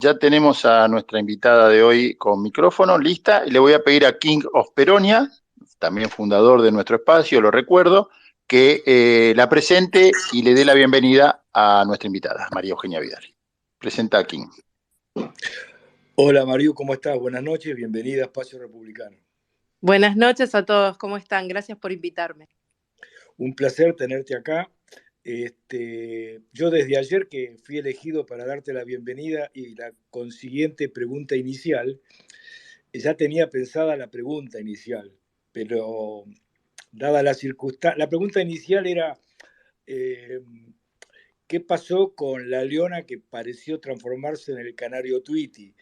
Ya tenemos a nuestra invitada de hoy con micrófono lista y le voy a pedir a King of Peronia, también fundador de nuestro espacio, lo recuerdo, que la presente y le dé la bienvenida a nuestra invitada, María Eugenia Vidal. Presenta a King. Hola Mariu, ¿cómo estás? Buenas noches, bienvenida a Espacio Republicano. Buenas noches a todos, ¿cómo están? Gracias por invitarme. Un placer tenerte acá. Yo desde ayer que fui elegido para darte la bienvenida y la consiguiente pregunta inicial, ya tenía pensada la pregunta inicial, pero dada la circunstancia, la pregunta inicial era eh, ¿qué pasó con la leona que pareció transformarse en el canario Tweety?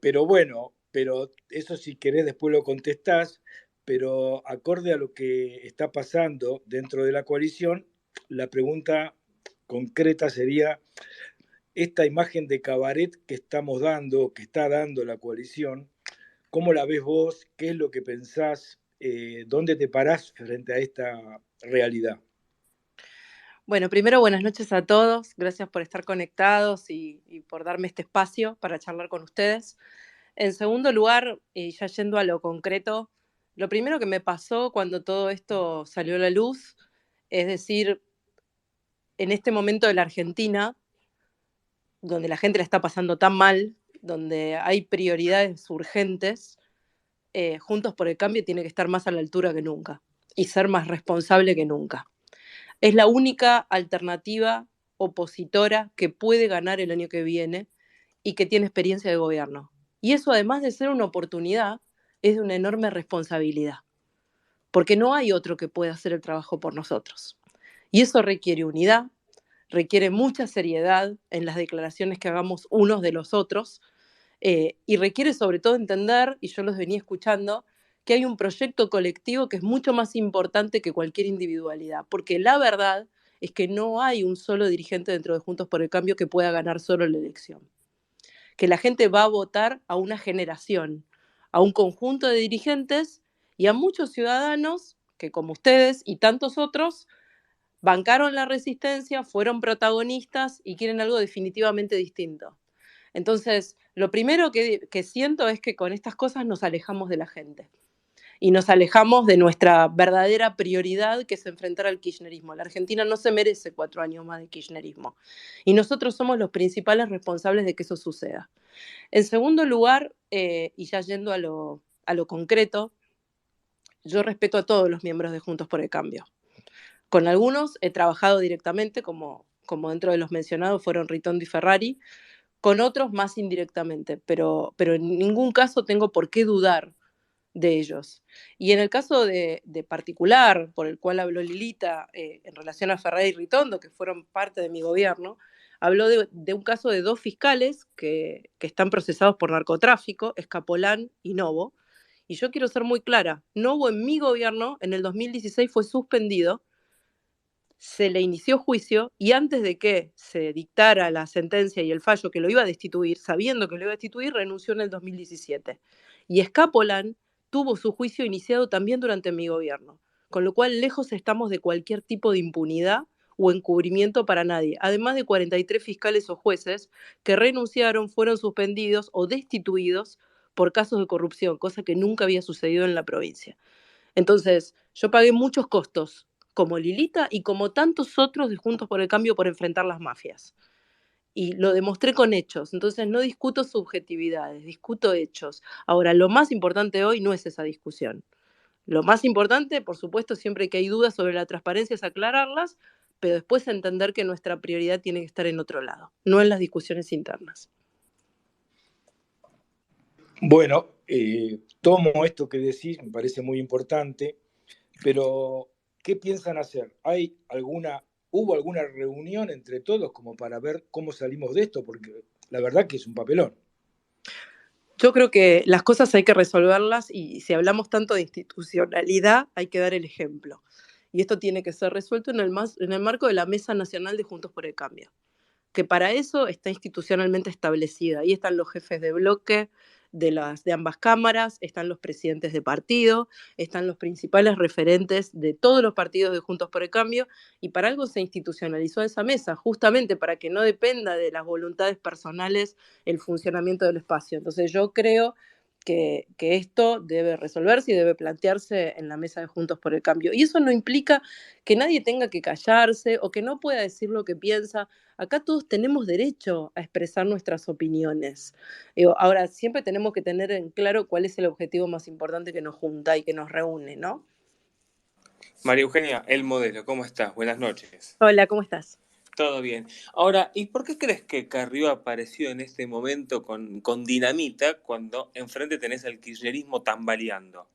Pero bueno, pero eso si querés después lo contestás, pero acorde a lo que está pasando dentro de la coalición, la pregunta concreta sería, esta imagen de cabaret que estamos dando, que está dando la coalición, ¿cómo la ves vos? ¿Qué es lo que pensás? ¿Dónde te parás frente a esta realidad? Bueno, primero buenas noches a todos, gracias por estar conectados y por darme este espacio para charlar con ustedes. En segundo lugar, y ya yendo a lo concreto, lo primero que me pasó cuando todo esto salió a la luz, es decir, en este momento de la Argentina, donde la gente la está pasando tan mal, donde hay prioridades urgentes, Juntos por el Cambio tiene que estar más a la altura que nunca y ser más responsable que nunca. Es la única alternativa opositora que puede ganar el año que viene y que tiene experiencia de gobierno. Y eso, además de ser una oportunidad, es de una enorme responsabilidad, porque no hay otro que pueda hacer el trabajo por nosotros. Y eso requiere unidad, requiere mucha seriedad en las declaraciones que hagamos unos de los otros, y requiere sobre todo entender, y yo los venía escuchando, que hay un proyecto colectivo que es mucho más importante que cualquier individualidad, porque la verdad es que no hay un solo dirigente dentro de Juntos por el Cambio que pueda ganar solo la elección. Que la gente va a votar a una generación, a un conjunto de dirigentes y a muchos ciudadanos que, como ustedes y tantos otros, bancaron la resistencia, fueron protagonistas y quieren algo definitivamente distinto. Entonces, lo primero que siento es que con estas cosas nos alejamos de la gente y nos alejamos de nuestra verdadera prioridad, que es enfrentar al kirchnerismo. La Argentina no se merece 4 años más de kirchnerismo y nosotros somos los principales responsables de que eso suceda. En segundo lugar, y ya yendo a lo concreto, yo respeto a todos los miembros de Juntos por el Cambio. Con algunos he trabajado directamente, como dentro de los mencionados fueron Ritondo y Ferrari, con otros más indirectamente, pero en ningún caso tengo por qué dudar de ellos. Y en el caso de particular, por el cual habló Lilita, en relación a Ferrari y Ritondo, que fueron parte de mi gobierno, habló de un caso de 2 fiscales que están procesados por narcotráfico, Escapolán y Novo. Y yo quiero ser muy clara, Novo en mi gobierno, en el 2016, fue suspendido, se le inició juicio y antes de que se dictara la sentencia y el fallo que lo iba a destituir, sabiendo que lo iba a destituir, renunció en el 2017. Y Escapolan tuvo su juicio iniciado también durante mi gobierno, con lo cual lejos estamos de cualquier tipo de impunidad o encubrimiento para nadie, además de 43 fiscales o jueces que renunciaron, fueron suspendidos o destituidos por casos de corrupción, cosa que nunca había sucedido en la provincia. Entonces, yo pagué muchos costos, como Lilita y como tantos otros de Juntos por el Cambio, por enfrentar las mafias. Y lo demostré con hechos. Entonces, no discuto subjetividades, discuto hechos. Ahora, lo más importante hoy no es esa discusión. Lo más importante, por supuesto, siempre que hay dudas sobre la transparencia, es aclararlas, pero después entender que nuestra prioridad tiene que estar en otro lado, no en las discusiones internas. Bueno, tomo esto que decís, me parece muy importante, pero ¿qué piensan hacer? ¿Hubo alguna reunión entre todos como para ver cómo salimos de esto? Porque la verdad que es un papelón. Yo creo que las cosas hay que resolverlas y si hablamos tanto de institucionalidad, hay que dar el ejemplo. Y esto tiene que ser resuelto en el marco de la Mesa Nacional de Juntos por el Cambio, que para eso está institucionalmente establecida. Ahí están los jefes de bloque, de ambas cámaras, están los presidentes de partido, están los principales referentes de todos los partidos de Juntos por el Cambio, y para algo se institucionalizó esa mesa, justamente para que no dependa de las voluntades personales el funcionamiento del espacio. Entonces yo creo que esto debe resolverse y debe plantearse en la mesa de Juntos por el Cambio. Y eso no implica que nadie tenga que callarse o que no pueda decir lo que piensa. Acá todos tenemos derecho a expresar nuestras opiniones. Ahora, siempre tenemos que tener en claro cuál es el objetivo más importante que nos junta y que nos reúne, ¿no? María Eugenia, el modelo, ¿cómo estás? Buenas noches. Hola, ¿cómo estás? Todo bien. Ahora, ¿y por qué crees que Carrió apareció en este momento con dinamita cuando enfrente tenés al kirchnerismo tambaleando?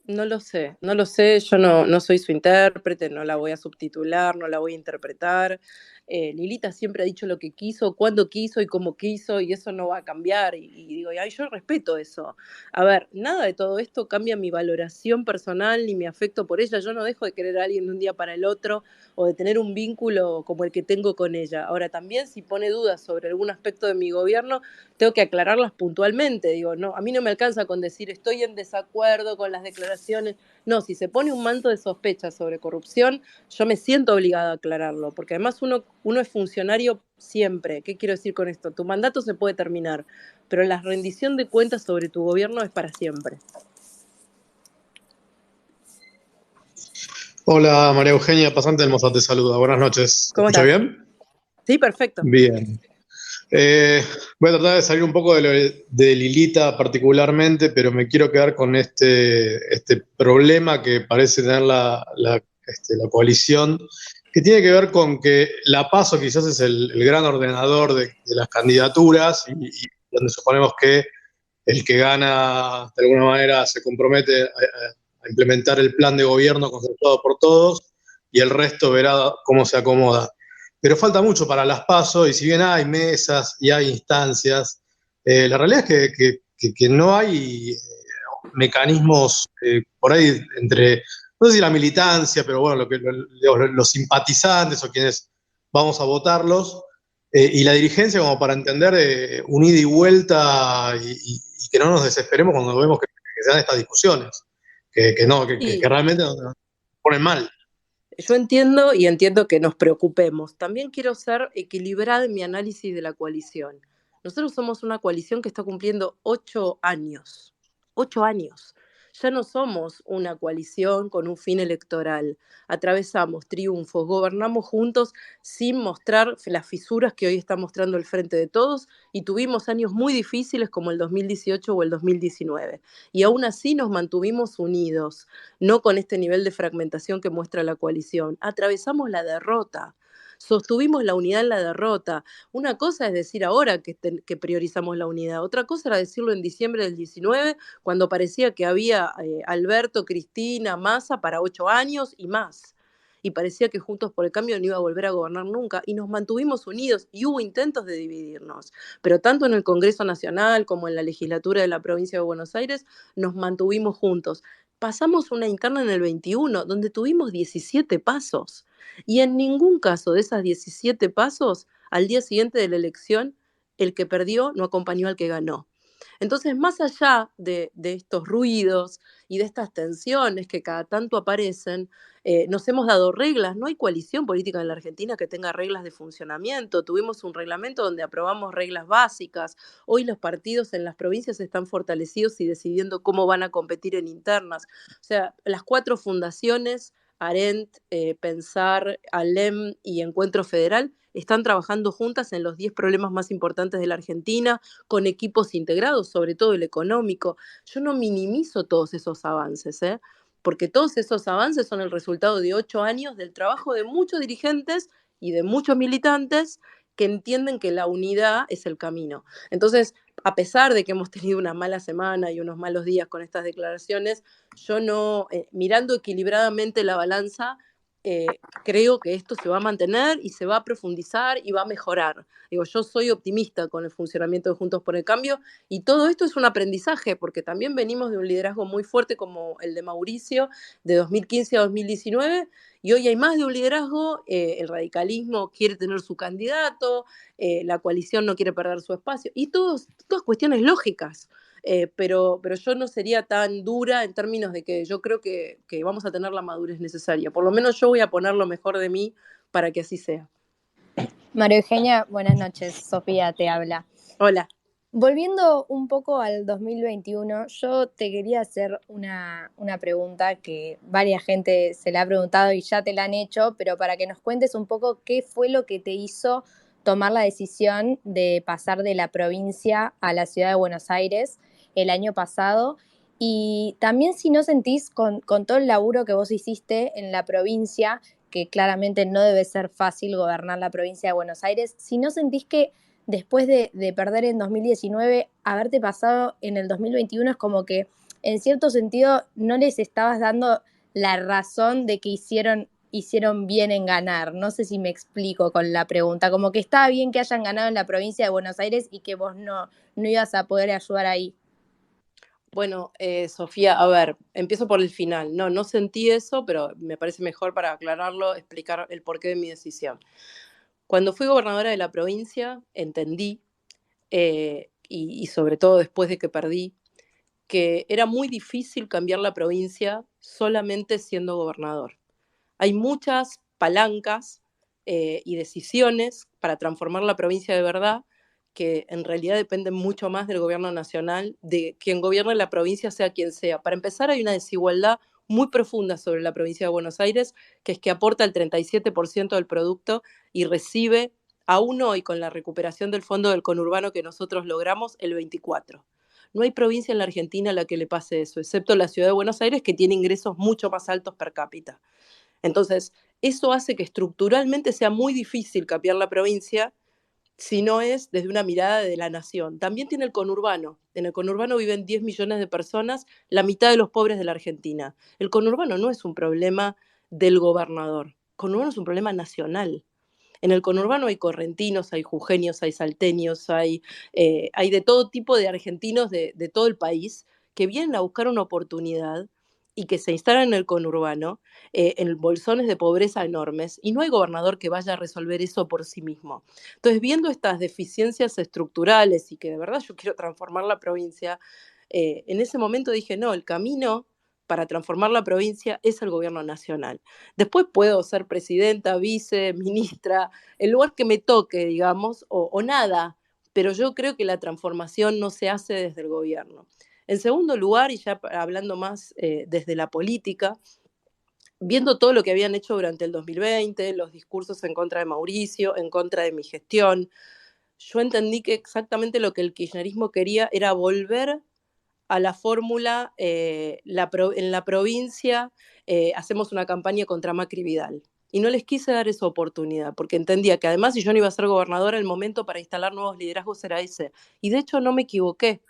No lo sé, no lo sé, yo no soy su intérprete, no la voy a subtitular, no la voy a interpretar. Lilita siempre ha dicho lo que quiso, cuándo quiso y cómo quiso, y eso no va a cambiar. Y digo, ay, yo respeto eso. A ver, nada de todo esto cambia mi valoración personal ni mi afecto por ella. Yo no dejo de querer a alguien de un día para el otro o de tener un vínculo como el que tengo con ella. Ahora, también si pone dudas sobre algún aspecto de mi gobierno, tengo que aclararlas puntualmente. Digo, no, a mí no me alcanza con decir estoy en desacuerdo con las declaraciones. No, si se pone un manto de sospecha sobre corrupción, yo me siento obligada a aclararlo, porque además uno es funcionario siempre. ¿Qué quiero decir con esto? Tu mandato se puede terminar, pero la rendición de cuentas sobre tu gobierno es para siempre. Hola María Eugenia, pasante del Mossad te saluda. Buenas noches. ¿Me ¿Cómo escucha estás? bien? Sí, perfecto. Bien. Voy a tratar de salir un poco de Lilita particularmente, pero me quiero quedar con este problema que parece tener la coalición, que tiene que ver con que la PASO quizás es el gran ordenador de las candidaturas y donde suponemos que el que gana de alguna manera se compromete a implementar el plan de gobierno consensuado por todos y el resto verá cómo se acomoda. Pero falta mucho para las PASO y si bien hay mesas y hay instancias, la realidad es que no hay mecanismos por ahí entre, no sé si la militancia, pero bueno, los simpatizantes o quienes vamos a votarlos, y la dirigencia como para entender un ida y vuelta y que no nos desesperemos cuando vemos que se dan estas discusiones, que realmente nos ponen mal. Yo entiendo y entiendo que nos preocupemos. También quiero ser equilibrada en mi análisis de la coalición. Nosotros somos una coalición que está cumpliendo 8 años. 8 años. Ya no somos una coalición con un fin electoral. Atravesamos triunfos, gobernamos juntos sin mostrar las fisuras que hoy está mostrando el Frente de Todos y tuvimos años muy difíciles como el 2018 o el 2019. Y aún así nos mantuvimos unidos, no con este nivel de fragmentación que muestra la coalición. Atravesamos la derrota, sostuvimos la unidad en la derrota. Una cosa es decir ahora que priorizamos la unidad, otra cosa era decirlo en diciembre del 19, cuando parecía que había Alberto, Cristina, Massa para 8 años y más. Y parecía que Juntos por el Cambio no iba a volver a gobernar nunca, y nos mantuvimos unidos, y hubo intentos de dividirnos, pero tanto en el Congreso Nacional como en la legislatura de la provincia de Buenos Aires, nos mantuvimos juntos. Pasamos una interna en el 21, donde tuvimos 17 pasos, y en ningún caso de esas 17 pasos, al día siguiente de la elección, el que perdió no acompañó al que ganó. Entonces, más allá de estos ruidos y de estas tensiones que cada tanto aparecen, nos hemos dado reglas. No hay coalición política en la Argentina que tenga reglas de funcionamiento. Tuvimos un reglamento donde aprobamos reglas básicas. Hoy los partidos en las provincias están fortalecidos y decidiendo cómo van a competir en internas. O sea, las 4 fundaciones, Arent, Pensar, ALEM y Encuentro Federal, están trabajando juntas en los 10 problemas más importantes de la Argentina, con equipos integrados, sobre todo el económico. Yo no minimizo todos esos avances, porque todos esos avances son el resultado de 8 años del trabajo de muchos dirigentes y de muchos militantes que entienden que la unidad es el camino. Entonces, a pesar de que hemos tenido una mala semana y unos malos días con estas declaraciones, yo no, mirando equilibradamente la balanza, creo que esto se va a mantener y se va a profundizar y va a mejorar. Digo, yo soy optimista con el funcionamiento de Juntos por el Cambio y todo esto es un aprendizaje porque también venimos de un liderazgo muy fuerte como el de Mauricio de 2015 a 2019 y hoy hay más de un liderazgo, el radicalismo quiere tener su candidato, la coalición no quiere perder su espacio y todas cuestiones lógicas. pero yo no sería tan dura en términos de que yo creo que vamos a tener la madurez necesaria. Por lo menos yo voy a poner lo mejor de mí para que así sea. María Eugenia, buenas noches. Sofía te habla. Hola. Volviendo un poco al 2021, yo te quería hacer una pregunta que varias gente se la ha preguntado y ya te la han hecho, pero para que nos cuentes un poco qué fue lo que te hizo tomar la decisión de pasar de la provincia a la ciudad de Buenos Aires el año pasado. Y también si no sentís con todo el laburo que vos hiciste en la provincia, que claramente no debe ser fácil gobernar la provincia de Buenos Aires, si no sentís que después de perder en 2019, haberte pasado en el 2021 es como que en cierto sentido no les estabas dando la razón de que hicieron bien en ganar. No sé si me explico con la pregunta, como que estaba bien que hayan ganado en la provincia de Buenos Aires y que vos no ibas a poder ayudar ahí. Bueno, Sofía, a ver, empiezo por el final. No sentí eso, pero me parece mejor para aclararlo, explicar el porqué de mi decisión. Cuando fui gobernadora de la provincia, entendí, y sobre todo después de que perdí, que era muy difícil cambiar la provincia solamente siendo gobernador. Hay muchas palancas y decisiones para transformar la provincia de verdad que en realidad dependen mucho más del gobierno nacional, de quien gobierne la provincia, sea quien sea. Para empezar, hay una desigualdad muy profunda sobre la provincia de Buenos Aires, que es que aporta el 37% del producto y recibe, aún hoy con la recuperación del fondo del conurbano que nosotros logramos, el 24%. No hay provincia en la Argentina a la que le pase eso, excepto la ciudad de Buenos Aires, que tiene ingresos mucho más altos per cápita. Entonces, eso hace que estructuralmente sea muy difícil cambiar la provincia si no es desde una mirada de la nación. También tiene el conurbano. En el conurbano viven 10 millones de personas, la mitad de los pobres de la Argentina. El conurbano no es un problema del gobernador. El conurbano es un problema nacional. En el conurbano hay correntinos, hay jujeños, hay salteños, hay de todo tipo de argentinos de todo el país que vienen a buscar una oportunidad y que se instalan en el conurbano, en bolsones de pobreza enormes, y no hay gobernador que vaya a resolver eso por sí mismo. Entonces, viendo estas deficiencias estructurales y que de verdad yo quiero transformar la provincia, en ese momento dije, no, el camino para transformar la provincia es el gobierno nacional. Después puedo ser presidenta, vice, ministra, el lugar que me toque, digamos, o nada, pero yo creo que la transformación no se hace desde el gobierno. En segundo lugar, y ya hablando más desde la política, viendo todo lo que habían hecho durante el 2020, los discursos en contra de Mauricio, en contra de mi gestión, yo entendí que exactamente lo que el kirchnerismo quería era volver a la fórmula, en la provincia hacemos una campaña contra Macri Vidal. Y no les quise dar esa oportunidad, porque entendía que además si yo no iba a ser gobernadora, el momento para instalar nuevos liderazgos era ese. Y de hecho no me equivoqué,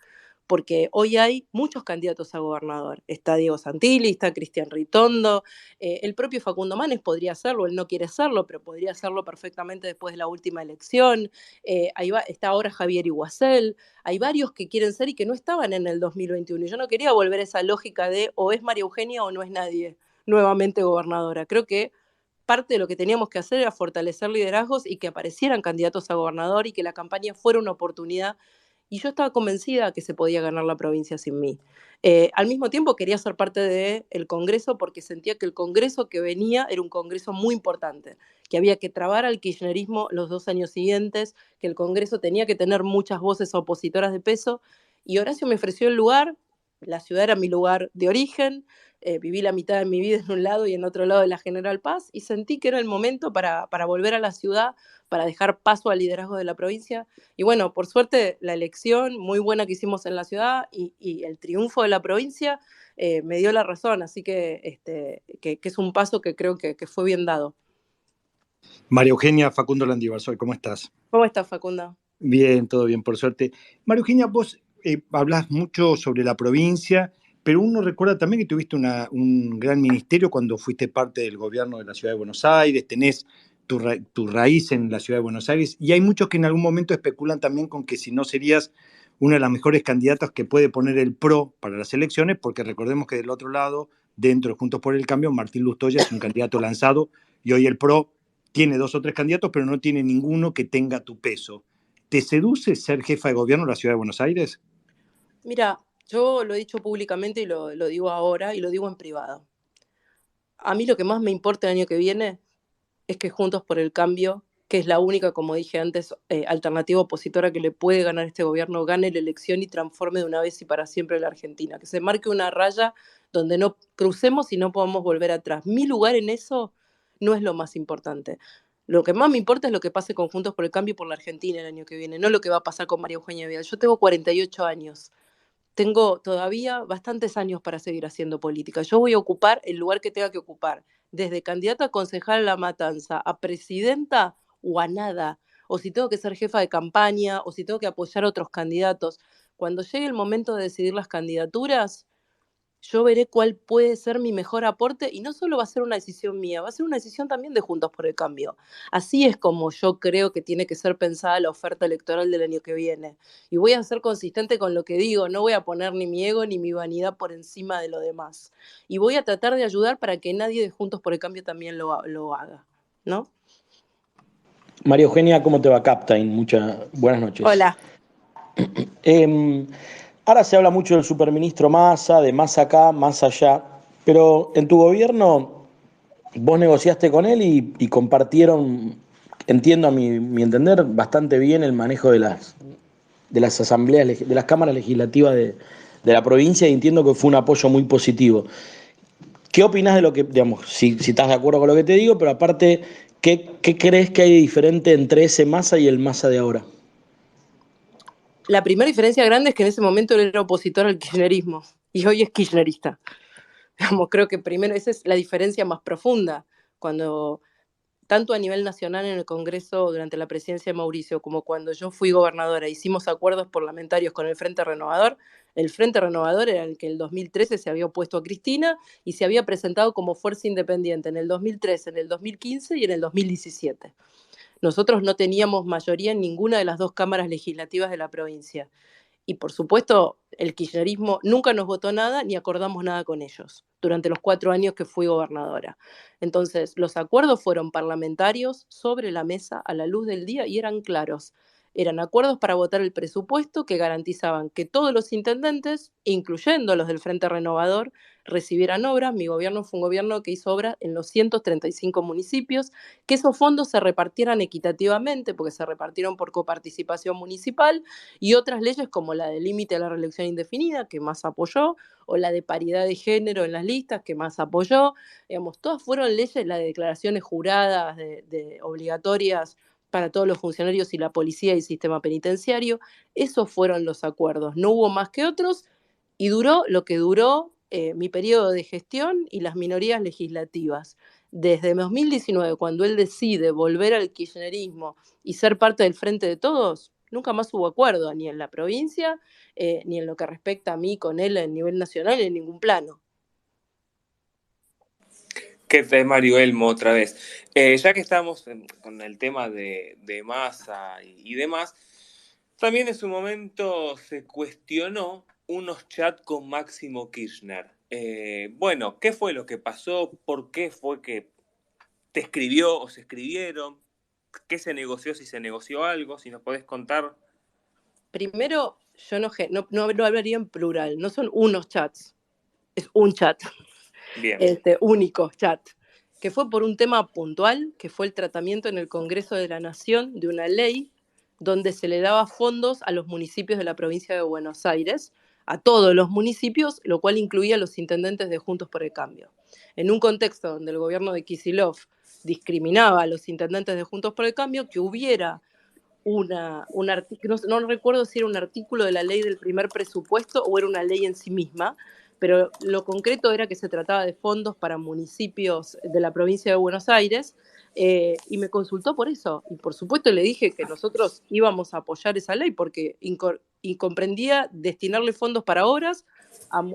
porque hoy hay muchos candidatos a gobernador. Está Diego Santilli, está Cristian Ritondo, el propio Facundo Manes podría hacerlo, él no quiere hacerlo, pero podría hacerlo perfectamente después de la última elección. Está ahora Javier Iguacel, hay varios que quieren ser y que no estaban en el 2021. Y yo no quería volver a esa lógica de o es María Eugenia o no es nadie nuevamente gobernadora. Creo que parte de lo que teníamos que hacer era fortalecer liderazgos y que aparecieran candidatos a gobernador y que la campaña fuera una oportunidad. Y yo estaba convencida que se podía ganar la provincia sin mí. Al mismo tiempo quería ser parte del Congreso porque sentía que el Congreso que venía era un Congreso muy importante, que había que trabar al kirchnerismo los 2 años siguientes, que el Congreso tenía que tener muchas voces opositoras de peso. Y Horacio me ofreció el lugar, la ciudad era mi lugar de origen, viví la mitad de mi vida en un lado y en otro lado de la General Paz, y sentí que era el momento para volver a la ciudad, para dejar paso al liderazgo de la provincia. Y bueno, por suerte, la elección muy buena que hicimos en la ciudad y el triunfo de la provincia me dio la razón, así que es un paso que creo que fue bien dado. María Eugenia, Facundo Landívar, ¿cómo estás? ¿Cómo estás, Facundo? Bien, todo bien, por suerte. María Eugenia, vos hablás mucho sobre la provincia, pero uno recuerda también que tuviste un gran ministerio cuando fuiste parte del gobierno de la Ciudad de Buenos Aires, tenés tu raíz en la Ciudad de Buenos Aires, y hay muchos que en algún momento especulan también con que si no serías una de las mejores candidatas que puede poner el PRO para las elecciones, porque recordemos que del otro lado, dentro de Juntos por el Cambio, Martín Lustoya es un candidato lanzado, y hoy el PRO tiene 2 o 3 candidatos, pero no tiene ninguno que tenga tu peso. ¿Te seduce ser jefa de gobierno de la Ciudad de Buenos Aires? Mira, yo lo he dicho públicamente y lo digo ahora y lo digo en privado. A mí lo que más me importa el año que viene es que Juntos por el Cambio, que es la única, como dije antes, alternativa opositora que le puede ganar a este gobierno, gane la elección y transforme de una vez y para siempre la Argentina. Que se marque una raya donde no crucemos y no podamos volver atrás. Mi lugar en eso no es lo más importante. Lo que más me importa es lo que pase con Juntos por el Cambio y por la Argentina el año que viene, no lo que va a pasar con María Eugenia Vidal. Yo tengo 48 años. Tengo todavía bastantes años para seguir haciendo política. Yo voy a ocupar el lugar que tenga que ocupar, desde candidata a concejal a La Matanza, a presidenta o a nada, o si tengo que ser jefa de campaña, o si tengo que apoyar a otros candidatos. Cuando llegue el momento de decidir las candidaturas, yo veré cuál puede ser mi mejor aporte y no solo va a ser una decisión mía, va a ser una decisión también de Juntos por el Cambio. Así es como yo creo que tiene que ser pensada la oferta electoral del año que viene. Y voy a ser consistente con lo que digo, no voy a poner ni mi ego ni mi vanidad por encima de lo demás. Y voy a tratar de ayudar para que nadie de Juntos por el Cambio también lo haga, ¿no? María Eugenia, ¿cómo te va, Captain? Muchas buenas noches. Hola. Ahora se habla mucho del superministro Massa, de más acá, más allá, pero en tu gobierno vos negociaste con él y compartieron, entiendo a mi entender, bastante bien el manejo de las asambleas, de las cámaras legislativas de la provincia y entiendo que fue un apoyo muy positivo. ¿Qué opinás de lo que, digamos, si estás de acuerdo con lo que te digo, pero aparte, ¿qué crees que hay de diferente entre ese Massa y el Massa de ahora? La primera diferencia grande es que en ese momento él era opositor al kirchnerismo y hoy es kirchnerista. Digamos, creo que primero esa es la diferencia más profunda. Cuando, tanto a nivel nacional en el Congreso durante la presidencia de Mauricio, como cuando yo fui gobernadora, hicimos acuerdos parlamentarios con el Frente Renovador. El Frente Renovador era el que en el 2013 se había opuesto a Cristina y se había presentado como fuerza independiente en el 2013, en el 2015 y en el 2017. Nosotros no teníamos mayoría en ninguna de las dos cámaras legislativas de la provincia. Y por supuesto, el kirchnerismo nunca nos votó nada ni acordamos nada con ellos durante los 4 años que fui gobernadora. Entonces, los acuerdos fueron parlamentarios sobre la mesa a la luz del día y eran claros. Eran acuerdos para votar el presupuesto que garantizaban que todos los intendentes, incluyendo los del Frente Renovador, recibieran obras. Mi gobierno fue un gobierno que hizo obras en los 135 municipios, que esos fondos se repartieran equitativamente, porque se repartieron por coparticipación municipal, y otras leyes como la del límite a la reelección indefinida, que más apoyó, o la de paridad de género en las listas, que más apoyó. Digamos, todas fueron leyes, las de declaraciones juradas, de obligatorias para todos los funcionarios y la policía y el sistema penitenciario. Esos fueron los acuerdos. No hubo más que otros y duró lo que duró mi periodo de gestión y las minorías legislativas. Desde 2019, cuando él decide volver al kirchnerismo y ser parte del Frente de Todos, nunca más hubo acuerdo, ni en la provincia, ni en lo que respecta a mí con él a nivel nacional, en ningún plano. ¿Qué tal, Mario Elmo, otra vez? Ya que estamos con el tema de Massa y demás, también en su momento se cuestionó unos chats con Máximo Kirchner. Bueno, ¿qué fue lo que pasó? ¿Por qué fue que te escribió o se escribieron? ¿Qué se negoció, si se negoció algo? Si nos podés contar. Primero, yo no hablaría en plural, no son unos chats, es un chat. Bien. Único chat, que fue por un tema puntual, que fue el tratamiento en el Congreso de la Nación de una ley donde se le daba fondos a los municipios de la provincia de Buenos Aires, a todos los municipios, lo cual incluía a los intendentes de Juntos por el Cambio. En un contexto donde el gobierno de Kicillof discriminaba a los intendentes de Juntos por el Cambio, que hubiera un artículo, no recuerdo si era un artículo de la ley del primer presupuesto o era una ley en sí misma, pero lo concreto era que se trataba de fondos para municipios de la provincia de Buenos Aires, y me consultó por eso. Y por supuesto le dije que nosotros íbamos a apoyar esa ley porque comprendía destinarle fondos para obras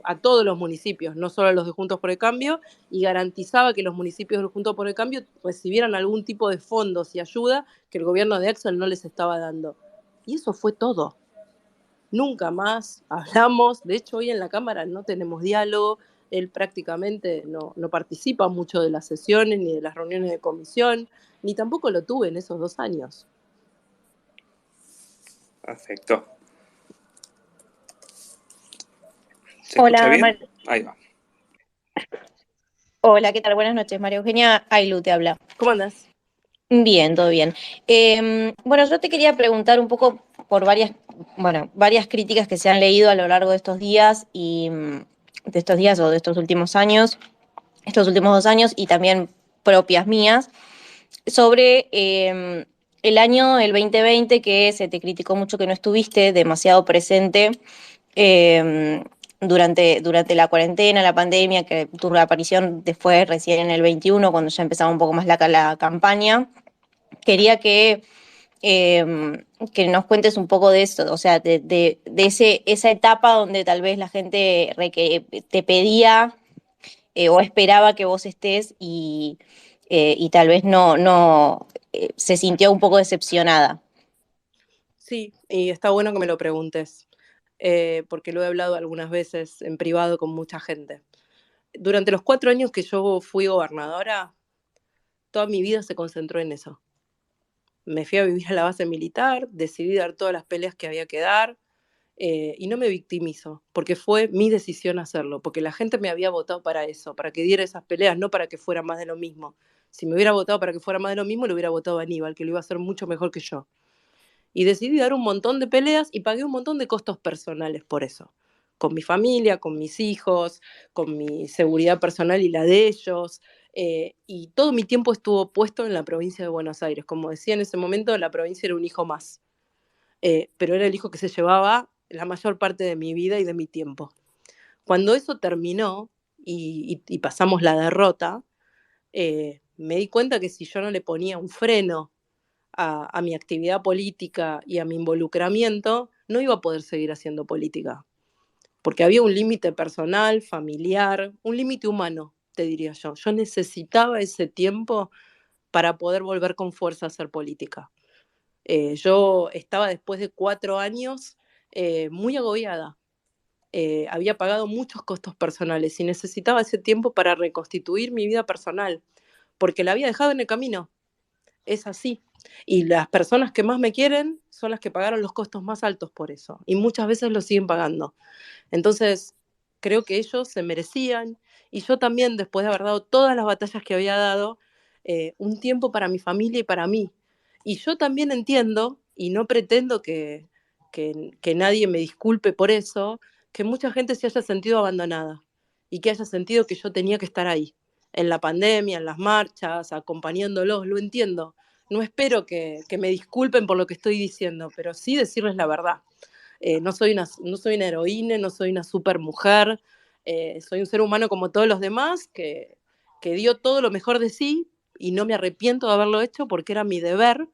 a todos los municipios, no solo a los de Juntos por el Cambio, y garantizaba que los municipios de Juntos por el Cambio recibieran algún tipo de fondos y ayuda que el gobierno de Axel no les estaba dando. Y eso fue todo. Nunca más hablamos. De hecho, hoy en la Cámara no tenemos diálogo. Él prácticamente no participa mucho de las sesiones ni de las reuniones de comisión, ni tampoco lo tuve en esos 2 años. Perfecto. ¿Se escucha Hola, bien? Ahí va. Hola, ¿qué tal? Buenas noches, María Eugenia. Ailu te habla. ¿Cómo andás? Bien, todo bien. Bueno, yo te quería preguntar un poco por varias críticas que se han leído a lo largo de estos días de estos días o de estos últimos años, estos últimos 2 años y también propias mías, sobre el año, el 2020, que se te criticó mucho que no estuviste demasiado presente eh, durante la cuarentena, la pandemia, que tu reaparición fue recién en el 21, cuando ya empezaba un poco más la campaña. Quería que nos cuentes un poco de eso, o sea, de esa etapa donde tal vez la gente te pedía o esperaba que vos estés y tal vez no se sintió un poco decepcionada. Sí, y está bueno que me lo preguntes, porque lo he hablado algunas veces en privado con mucha gente. Durante los 4 años que yo fui gobernadora, toda mi vida se concentró en eso. Me fui a vivir a la base militar, decidí dar todas las peleas que había que dar, y no me victimizo, porque fue mi decisión hacerlo, porque la gente me había votado para eso, para que diera esas peleas, no para que fuera más de lo mismo. Si me hubiera votado para que fuera más de lo mismo, le hubiera votado a Aníbal, que lo iba a hacer mucho mejor que yo. Y decidí dar un montón de peleas y pagué un montón de costos personales por eso. Con mi familia, con mis hijos, con mi seguridad personal y la de ellos. Y todo mi tiempo estuvo puesto en la provincia de Buenos Aires. Como decía en ese momento, la provincia era un hijo más. Pero era el hijo que se llevaba la mayor parte de mi vida y de mi tiempo. Cuando eso terminó y pasamos la derrota, me di cuenta que si yo no le ponía un freno a mi actividad política y a mi involucramiento, no iba a poder seguir haciendo política. Porque había un límite personal, familiar, un límite humano, te diría yo. Yo necesitaba ese tiempo para poder volver con fuerza a hacer política. Yo estaba después de 4 años muy agobiada. Había pagado muchos costos personales y necesitaba ese tiempo para reconstituir mi vida personal, porque la había dejado en el camino. Es así. Y las personas que más me quieren son las que pagaron los costos más altos por eso. Y muchas veces lo siguen pagando. Entonces, creo que ellos se merecían. Y yo también, después de haber dado todas las batallas que había dado, un tiempo para mi familia y para mí. Y yo también entiendo, y no pretendo que nadie me disculpe por eso, que mucha gente se haya sentido abandonada y que haya sentido que yo tenía que estar ahí, en la pandemia, en las marchas, acompañándolos, lo entiendo. No espero que me disculpen por lo que estoy diciendo, pero sí decirles la verdad. No soy una heroína, no soy una supermujer, soy un ser humano como todos los demás que dio todo lo mejor de sí y no me arrepiento de haberlo hecho porque era mi deber,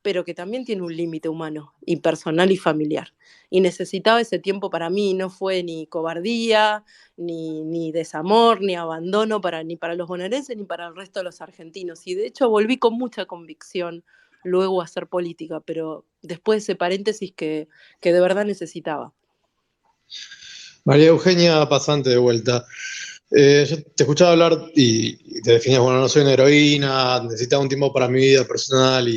pero que también tiene un límite humano y personal y familiar. Y necesitaba ese tiempo para mí, no fue ni cobardía, ni desamor, ni abandono ni para los bonaerenses, ni para el resto de los argentinos. Y de hecho volví con mucha convicción luego a hacer política, pero después de ese paréntesis que de verdad necesitaba. María Eugenia, pasante de vuelta. Yo te escuchaba hablar y te definías, bueno, no soy una heroína, necesitaba un tiempo para mi vida personal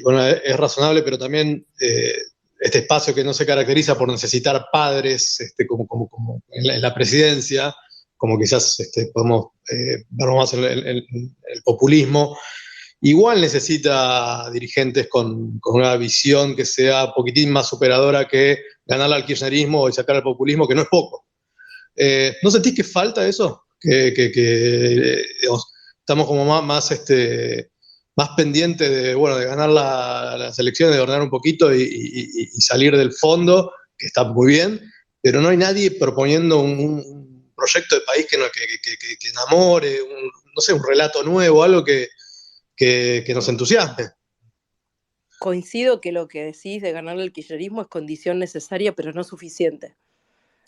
bueno, es razonable, pero también este espacio que no se caracteriza por necesitar padres, como en la presidencia, como quizás podemos verlo más en el populismo, igual necesita dirigentes con una visión que sea un poquitín más superadora que ganar al kirchnerismo y sacar al populismo, que no es poco. ¿No sentís que falta eso? Digamos, estamos como más pendientes de ganar las elecciones, de ordenar un poquito y salir del fondo, que está muy bien, pero no hay nadie proponiendo un proyecto de país que enamore, no sé, un relato nuevo, algo que nos entusiasme. Coincido que lo que decís de ganarle el kirchnerismo es condición necesaria, pero no suficiente.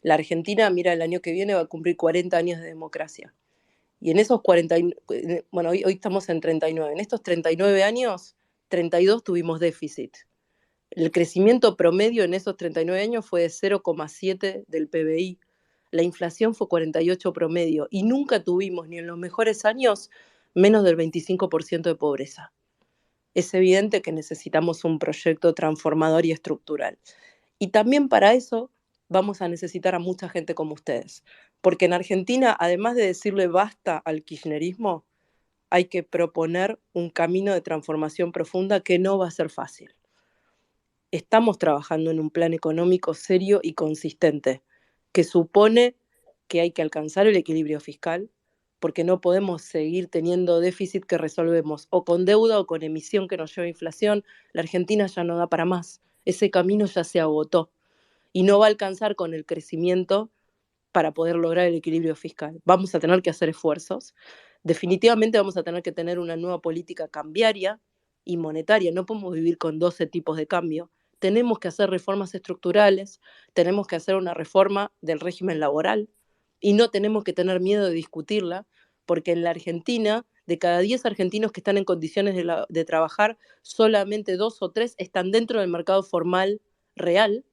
La Argentina, mira, el año que viene va a cumplir 40 años de democracia. Y en esos 40, bueno, hoy estamos en 39, en estos 39 años, 32 tuvimos déficit. El crecimiento promedio en esos 39 años fue de 0,7 del PBI. La inflación fue 48 promedio y nunca tuvimos, ni en los mejores años, menos del 25% de pobreza. Es evidente que necesitamos un proyecto transformador y estructural. Y también para eso vamos a necesitar a mucha gente como ustedes. Porque en Argentina, además de decirle basta al kirchnerismo, hay que proponer un camino de transformación profunda que no va a ser fácil. Estamos trabajando en un plan económico serio y consistente, que supone que hay que alcanzar el equilibrio fiscal, porque no podemos seguir teniendo déficit que resolvemos o con deuda o con emisión que nos lleva a inflación. La Argentina ya no da para más. Ese camino ya se agotó y no va a alcanzar con el crecimiento para poder lograr el equilibrio fiscal. Vamos a tener que hacer esfuerzos. Definitivamente vamos a tener que tener una nueva política cambiaria y monetaria. No podemos vivir con 12 tipos de cambio. Tenemos que hacer reformas estructurales, tenemos que hacer una reforma del régimen laboral y no tenemos que tener miedo de discutirla, porque en la Argentina, de cada 10 argentinos que están en condiciones de trabajar, solamente 2 o 3 están dentro del mercado formal real.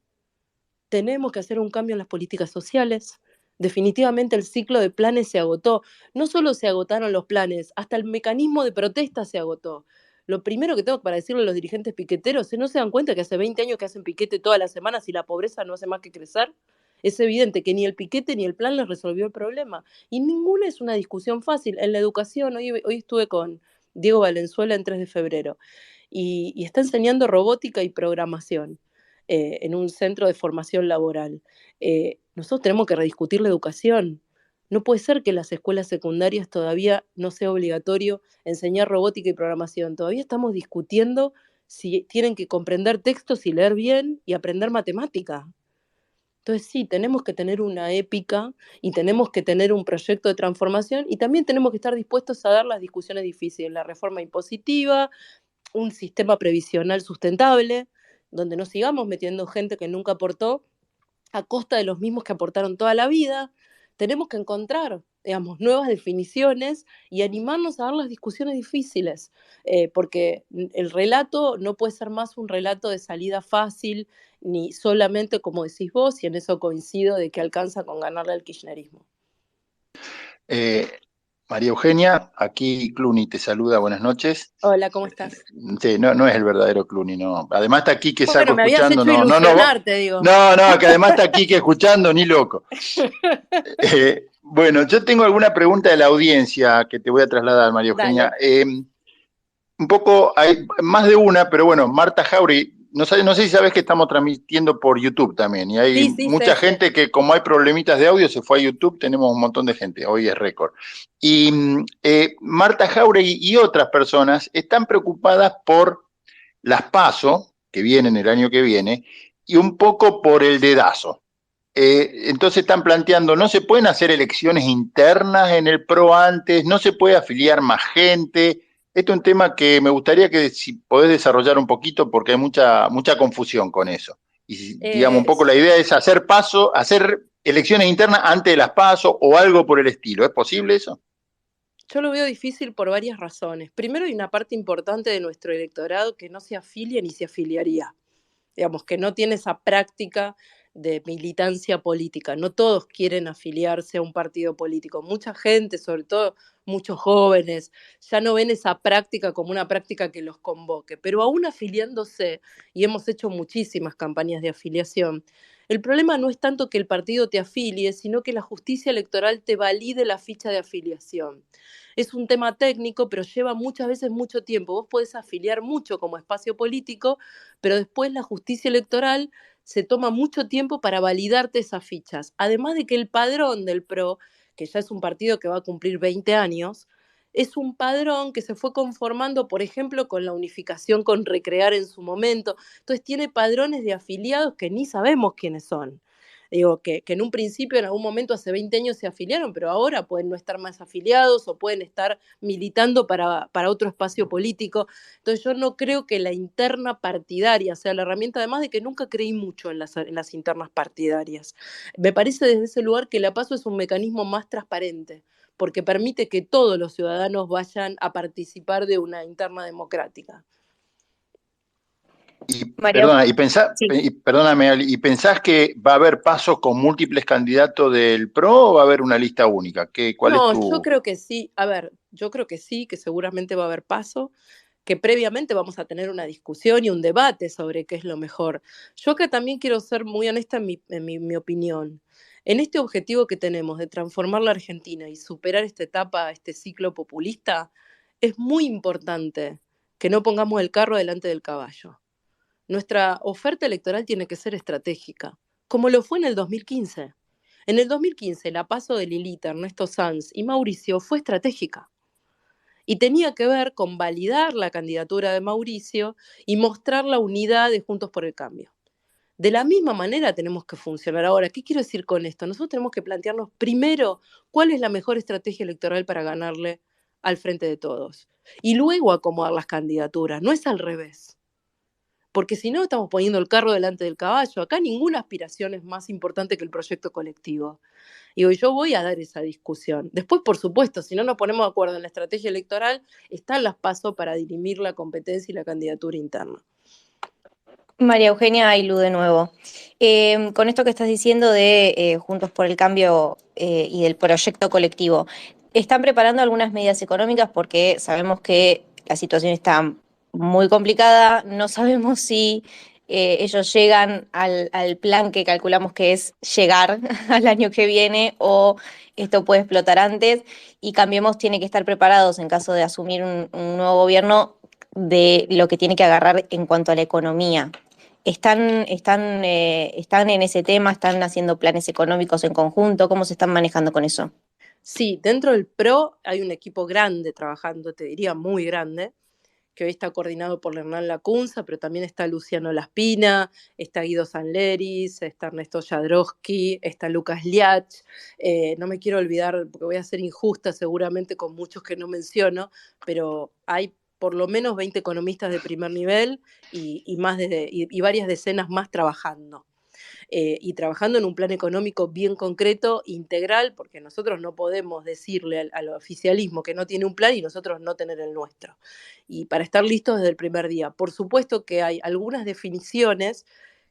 Tenemos que hacer un cambio en las políticas sociales. Definitivamente el ciclo de planes se agotó. No solo se agotaron los planes, hasta el mecanismo de protesta se agotó. Lo primero que tengo para decirle a los dirigentes piqueteros es: ¿no se dan cuenta que hace 20 años que hacen piquete todas las semanas y la pobreza no hace más que crecer? Es evidente que ni el piquete ni el plan les resolvió el problema. Y ninguna es una discusión fácil. En la educación, hoy estuve con Diego Valenzuela en 3 de febrero y está enseñando robótica y programación en un centro de formación laboral. Nosotros tenemos que rediscutir la educación. No puede ser que en las escuelas secundarias todavía no sea obligatorio enseñar robótica y programación. Todavía estamos discutiendo si tienen que comprender textos y leer bien y aprender matemática. Entonces sí, tenemos que tener una épica y tenemos que tener un proyecto de transformación y también tenemos que estar dispuestos a dar las discusiones difíciles, la reforma impositiva, un sistema previsional sustentable, donde no sigamos metiendo gente que nunca aportó a costa de los mismos que aportaron toda la vida. Tenemos que encontrar, digamos, nuevas definiciones y animarnos a dar las discusiones difíciles, porque el relato no puede ser más un relato de salida fácil, ni solamente, como decís vos, y en eso coincido, de que alcanza con ganarle al kirchnerismo. María Eugenia, aquí Cluny te saluda, buenas noches. Hola, ¿cómo estás? Sí, no es el verdadero Cluny, no. Además está aquí que saco Bueno, me habías escuchando, hecho ilusionar, te digo. No, que además está aquí que escuchando, ni loco. Bueno, yo tengo alguna pregunta de la audiencia que te voy a trasladar, María Eugenia. Un poco, hay más de una, pero bueno, Marta Jauregui, no sé si sabes que estamos transmitiendo por YouTube también, y hay mucha gente que, como hay problemitas de audio, se fue a YouTube, tenemos un montón de gente, hoy es récord. Y Marta Jauregui y otras personas están preocupadas por las PASO, que vienen el año que viene, y un poco por el dedazo. Entonces están planteando, no se pueden hacer elecciones internas en el PRO antes, no se puede afiliar más gente. Esto es un tema que me gustaría que si podés desarrollar un poquito, porque hay mucha confusión con eso. Y digamos, un poco la idea es hacer elecciones internas antes de las PASO o algo por el estilo. ¿Es posible eso? Yo lo veo difícil por varias razones. Primero, hay una parte importante de nuestro electorado que no se afilia ni se afiliaría. Digamos, que no tiene esa práctica de militancia política. No todos quieren afiliarse a un partido político. Mucha gente, sobre todo muchos jóvenes, ya no ven esa práctica como una práctica que los convoque. Pero aún afiliándose, y hemos hecho muchísimas campañas de afiliación, el problema no es tanto que el partido te afilie, sino que la justicia electoral te valide la ficha de afiliación. Es un tema técnico, pero lleva muchas veces mucho tiempo. Vos podés afiliar mucho como espacio político, pero después la justicia electoral se toma mucho tiempo para validarte esas fichas. Además de que el padrón del PRO, que ya es un partido que va a cumplir 20 años, es un padrón que se fue conformando, por ejemplo, con la unificación con Recrear en su momento. Entonces tiene padrones de afiliados que ni sabemos quiénes son. Digo, que en un principio, en algún momento, hace 20 años se afiliaron, pero ahora pueden no estar más afiliados o pueden estar militando para otro espacio político. Entonces yo no creo que la interna partidaria sea la herramienta, además de que nunca creí mucho en las internas partidarias. Me parece desde ese lugar que la PASO es un mecanismo más transparente, porque permite que todos los ciudadanos vayan a participar de una interna democrática. ¿Y pensás que va a haber pasos con múltiples candidatos del PRO o va a haber una lista única? Yo creo que sí. A ver, yo creo que sí, que seguramente va a haber paso. que previamente vamos a tener una discusión y un debate sobre qué es lo mejor. Yo acá también quiero ser muy honesta en mi opinión. En este objetivo que tenemos de transformar la Argentina y superar esta etapa, este ciclo populista, es muy importante que no pongamos el carro delante del caballo. Nuestra oferta electoral tiene que ser estratégica, como lo fue en el 2015. En el 2015, la PASO de Lilita, Ernesto Sanz y Mauricio fue estratégica y tenía que ver con validar la candidatura de Mauricio y mostrar la unidad de Juntos por el Cambio. De la misma manera tenemos que funcionar ahora. ¿Qué quiero decir con esto? Nosotros tenemos que plantearnos primero cuál es la mejor estrategia electoral para ganarle al frente de todos y luego acomodar las candidaturas. No es al revés. Porque si no, estamos poniendo el carro delante del caballo. Acá ninguna aspiración es más importante que el proyecto colectivo. Y hoy yo voy a dar esa discusión. Después, por supuesto, si no nos ponemos de acuerdo en la estrategia electoral, están las PASO para dirimir la competencia y la candidatura interna. María Eugenia Aylú de nuevo. Con esto que estás diciendo de Juntos por el Cambio y del proyecto colectivo, ¿están preparando algunas medidas económicas? Porque sabemos que la situación está muy complicada, no sabemos si ellos llegan al plan que calculamos que es llegar al año que viene o esto puede explotar antes, y Cambiemos tiene que estar preparados en caso de asumir un nuevo gobierno de lo que tiene que agarrar en cuanto a la economía. ¿Están en ese tema? ¿Están haciendo planes económicos en conjunto? ¿Cómo se están manejando con eso? Sí, dentro del PRO hay un equipo grande trabajando, te diría muy grande, que hoy está coordinado por Hernán Lacunza, pero también está Luciano Laspina, está Guido Sanleris, está Ernesto Jadrowski, está Lucas Liach. No me quiero olvidar, porque voy a ser injusta seguramente con muchos que no menciono, pero hay por lo menos 20 economistas de primer nivel y varias decenas más trabajando. Y trabajando en un plan económico bien concreto, integral, porque nosotros no podemos decirle al oficialismo que no tiene un plan y nosotros no tener el nuestro. Y para estar listos desde el primer día. Por supuesto que hay algunas definiciones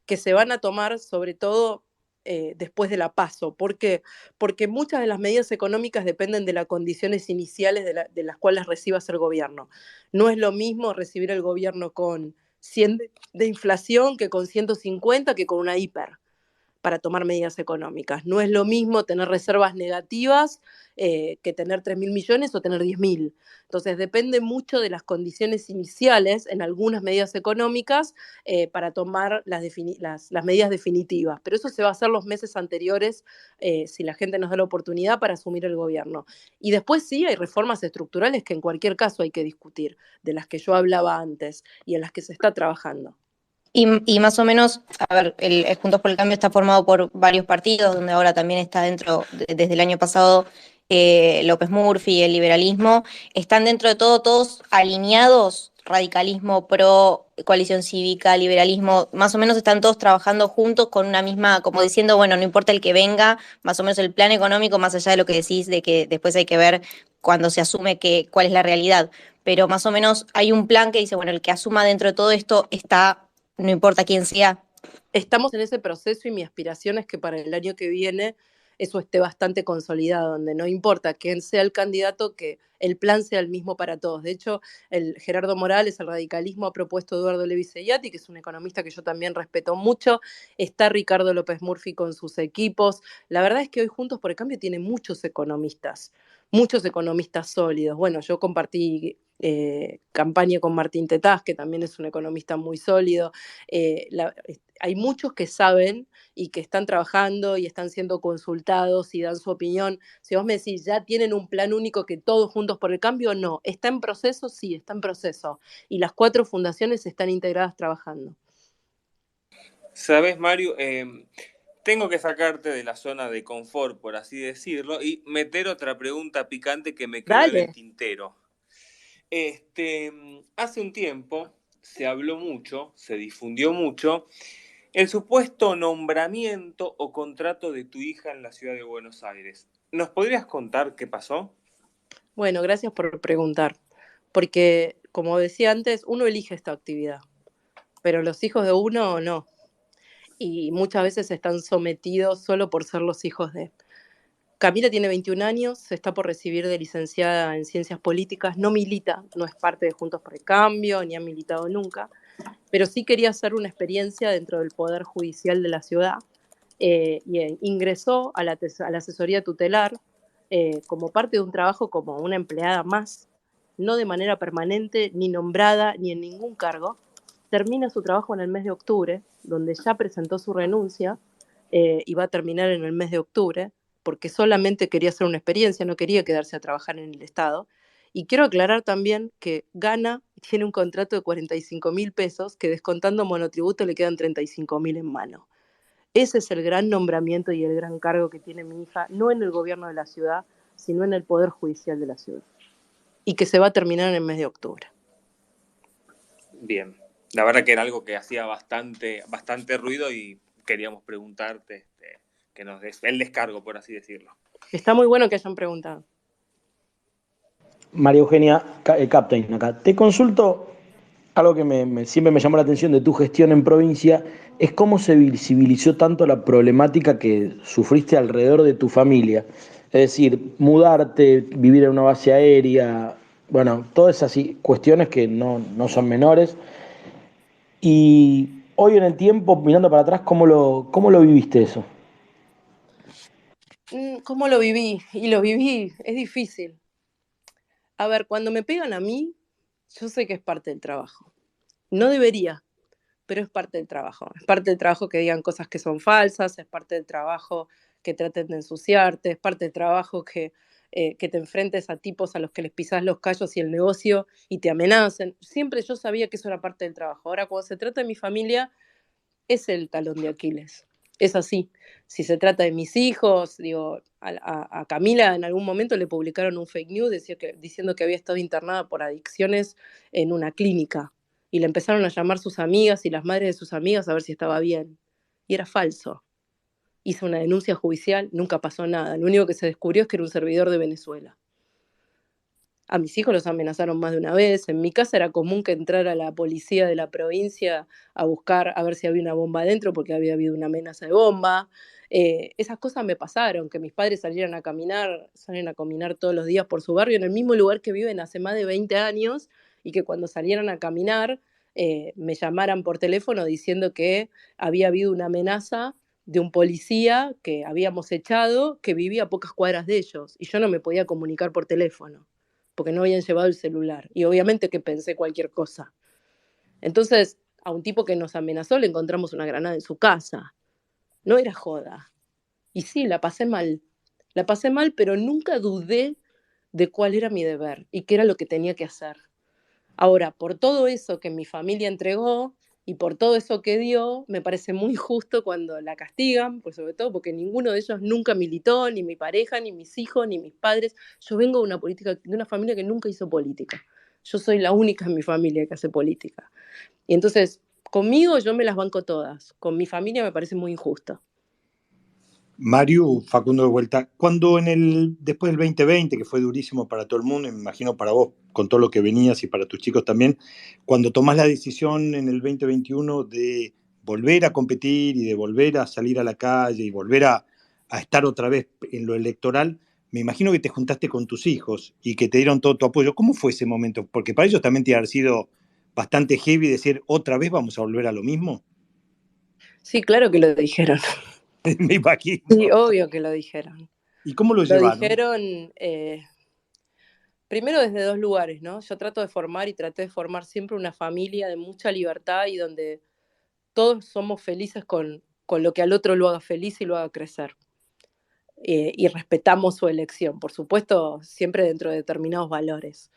que se van a tomar, sobre todo después de la PASO. ¿Por qué? Porque muchas de las medidas económicas dependen de las condiciones iniciales de las cuales recibas el gobierno. No es lo mismo recibir el gobierno con 100 de inflación que con 150 que con una hiper para tomar medidas económicas. No es lo mismo tener reservas negativas que tener 3.000 millones o tener 10.000. Entonces depende mucho de las condiciones iniciales en algunas medidas económicas para tomar las medidas definitivas. Pero eso se va a hacer los meses anteriores si la gente nos da la oportunidad para asumir el gobierno. Y después sí hay reformas estructurales que en cualquier caso hay que discutir, de las que yo hablaba antes y en las que se está trabajando. Y más o menos, a ver, el Juntos por el Cambio está formado por varios partidos, donde ahora también está dentro, desde el año pasado, López Murphy y el liberalismo. ¿Están dentro de todo todos alineados? Radicalismo, PRO, coalición cívica, liberalismo, más o menos están todos trabajando juntos con una misma, como diciendo, bueno, no importa el que venga, más o menos el plan económico, más allá de lo que decís, de que después hay que ver cuando se asume cuál es la realidad. Pero más o menos hay un plan que dice, bueno, el que asuma dentro de todo esto está, no importa quién sea. Estamos en ese proceso y mi aspiración es que para el año que viene eso esté bastante consolidado, donde no importa quién sea el candidato, que el plan sea el mismo para todos. De hecho, el Gerardo Morales, el radicalismo, ha propuesto a Eduardo Levi Sellati, que es un economista que yo también respeto mucho. Está Ricardo López Murphy con sus equipos. La verdad es que hoy Juntos por el Cambio tiene muchos economistas sólidos. Bueno, yo compartí campaña con Martín Tetaz, que también es un economista muy sólido. Hay muchos que saben y que están trabajando y están siendo consultados y dan su opinión. Si vos me decís, ¿ya tienen un plan único que todos Juntos por el Cambio? No. ¿Está en proceso? Sí, está en proceso. Y las 4 fundaciones están integradas trabajando. ¿Sabes, Mario? Tengo que sacarte de la zona de confort, por así decirlo, y meter otra pregunta picante que me quedó en el tintero. Hace un tiempo se habló mucho, se difundió mucho, el supuesto nombramiento o contrato de tu hija en la ciudad de Buenos Aires. ¿Nos podrías contar qué pasó? Bueno, gracias por preguntar, porque como decía antes, uno elige esta actividad, pero los hijos de uno no. Y muchas veces están sometidos solo por ser los hijos de. Camila tiene 21 años, se está por recibir de licenciada en Ciencias Políticas, no milita, no es parte de Juntos por el Cambio, ni ha militado nunca, pero sí quería hacer una experiencia dentro del Poder Judicial de la ciudad, y ingresó a la asesoría tutelar como parte de un trabajo como una empleada más, no de manera permanente, ni nombrada, ni en ningún cargo. Termina su trabajo en el mes de octubre, donde ya presentó su renuncia, y va a terminar en el mes de octubre, porque solamente quería hacer una experiencia, no quería quedarse a trabajar en el Estado. Y quiero aclarar también que gana, tiene un contrato de 45.000 pesos, que descontando monotributo le quedan 35.000 en mano. Ese es el gran nombramiento y el gran cargo que tiene mi hija, no en el gobierno de la ciudad, sino en el Poder Judicial de la ciudad. Y que se va a terminar en el mes de octubre. Bien, la verdad que era algo que hacía bastante ruido y queríamos preguntarte que nos des el descargo, por así decirlo. Está muy bueno que hayan preguntado. María Eugenia, Captain, acá. Te consulto algo que siempre me llamó la atención de tu gestión en provincia, es cómo se visibilizó tanto la problemática que sufriste alrededor de tu familia. Es decir, mudarte, vivir en una base aérea, bueno, todas esas cuestiones que no son menores. Y hoy en el tiempo, mirando para atrás, ¿cómo lo viviste eso? ¿Cómo lo viví? Y lo viví, es difícil. A ver, cuando me pegan a mí, yo sé que es parte del trabajo. No debería, pero es parte del trabajo. Es parte del trabajo que digan cosas que son falsas, es parte del trabajo que traten de ensuciarte, es parte del trabajo que te enfrentes a tipos a los que les pisás los callos y el negocio y te amenacen. Siempre yo sabía que eso era parte del trabajo. Ahora, cuando se trata de mi familia, es el talón de Aquiles. Es así. Si se trata de mis hijos, digo, a Camila en algún momento le publicaron un fake news diciendo que había estado internada por adicciones en una clínica. Y le empezaron a llamar sus amigas y las madres de sus amigas a ver si estaba bien. Y era falso. Hizo una denuncia judicial, nunca pasó nada. Lo único que se descubrió es que era un servidor de Venezuela. A mis hijos los amenazaron más de una vez. En mi casa era común que entrara la policía de la provincia a buscar a ver si había una bomba adentro porque había habido una amenaza de bomba. Esas cosas me pasaron, que mis padres salen a caminar todos los días por su barrio, en el mismo lugar que viven hace más de 20 años, y que cuando salieran a caminar me llamaran por teléfono diciendo que había habido una amenaza de un policía que habíamos echado, que vivía a pocas cuadras de ellos, y yo no me podía comunicar por teléfono porque no habían llevado el celular. Y obviamente que pensé cualquier cosa. Entonces, a un tipo que nos amenazó le encontramos una granada en su casa. No era joda. Y sí, la pasé mal. La pasé mal, pero nunca dudé de cuál era mi deber y qué era lo que tenía que hacer. Ahora, por todo eso que mi familia entregó y por todo eso que dio, me parece muy justo cuando la castigan, pues sobre todo porque ninguno de ellos nunca militó, ni mi pareja, ni mis hijos, ni mis padres. Yo vengo de una familia que nunca hizo política. Yo soy la única en mi familia que hace política. Y entonces, conmigo yo me las banco todas. Con mi familia me parece muy injusto. Mario, Facundo de vuelta. Cuando después del 2020, que fue durísimo para todo el mundo, y me imagino para vos, con todo lo que venías y para tus chicos también, cuando tomás la decisión en el 2021 de volver a competir y de volver a salir a la calle y volver a estar otra vez en lo electoral, me imagino que te juntaste con tus hijos y que te dieron todo tu apoyo. ¿Cómo fue ese momento? Porque para ellos también te ha sido bastante heavy decir, ¿otra vez vamos a volver a lo mismo? Sí, claro que lo dijeron. Me imagino. Sí, obvio que lo dijeron. ¿Y cómo lo llevaron? Lo dijeron primero desde dos lugares, ¿no? Yo traté de formar siempre una familia de mucha libertad y donde todos somos felices con lo que al otro lo haga feliz y lo haga crecer. Y respetamos su elección, por supuesto, siempre dentro de determinados valores.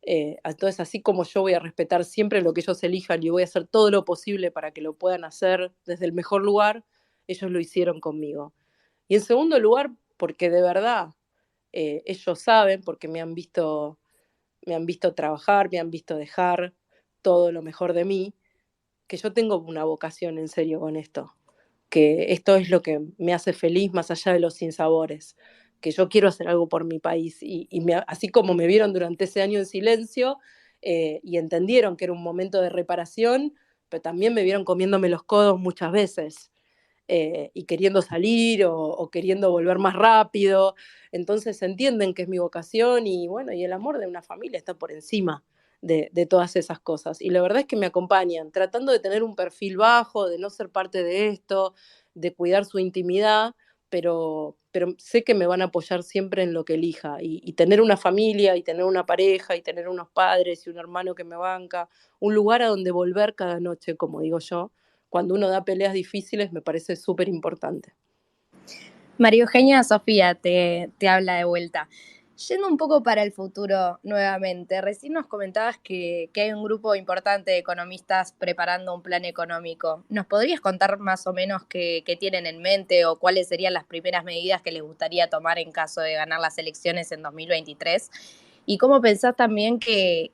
Entonces, así como yo voy a respetar siempre lo que ellos elijan y voy a hacer todo lo posible para que lo puedan hacer desde el mejor lugar, ellos lo hicieron conmigo. Y en segundo lugar, porque de verdad ellos saben, porque me han visto trabajar, me han visto dejar todo lo mejor de mí, que yo tengo una vocación en serio con esto, que esto es lo que me hace feliz más allá de los sinsabores, que yo quiero hacer algo por mi país y así como me vieron durante ese año en silencio y entendieron que era un momento de reparación, pero también me vieron comiéndome los codos muchas veces. y queriendo salir o queriendo volver más rápido. Entonces entienden que es mi vocación y bueno, y el amor de una familia está por encima de todas esas cosas. Y la verdad es que me acompañan, tratando de tener un perfil bajo, de no ser parte de esto, de cuidar su intimidad, pero sé que me van a apoyar siempre en lo que elija. Y tener una familia, y tener una pareja, y tener unos padres y un hermano que me banca, un lugar a donde volver cada noche, como digo yo, cuando uno da peleas difíciles, me parece súper importante. María Eugenia, Sofía te habla de vuelta. Yendo un poco para el futuro nuevamente, recién nos comentabas que hay un grupo importante de economistas preparando un plan económico. ¿Nos podrías contar más o menos qué tienen en mente o cuáles serían las primeras medidas que les gustaría tomar en caso de ganar las elecciones en 2023? ¿Y cómo pensás también que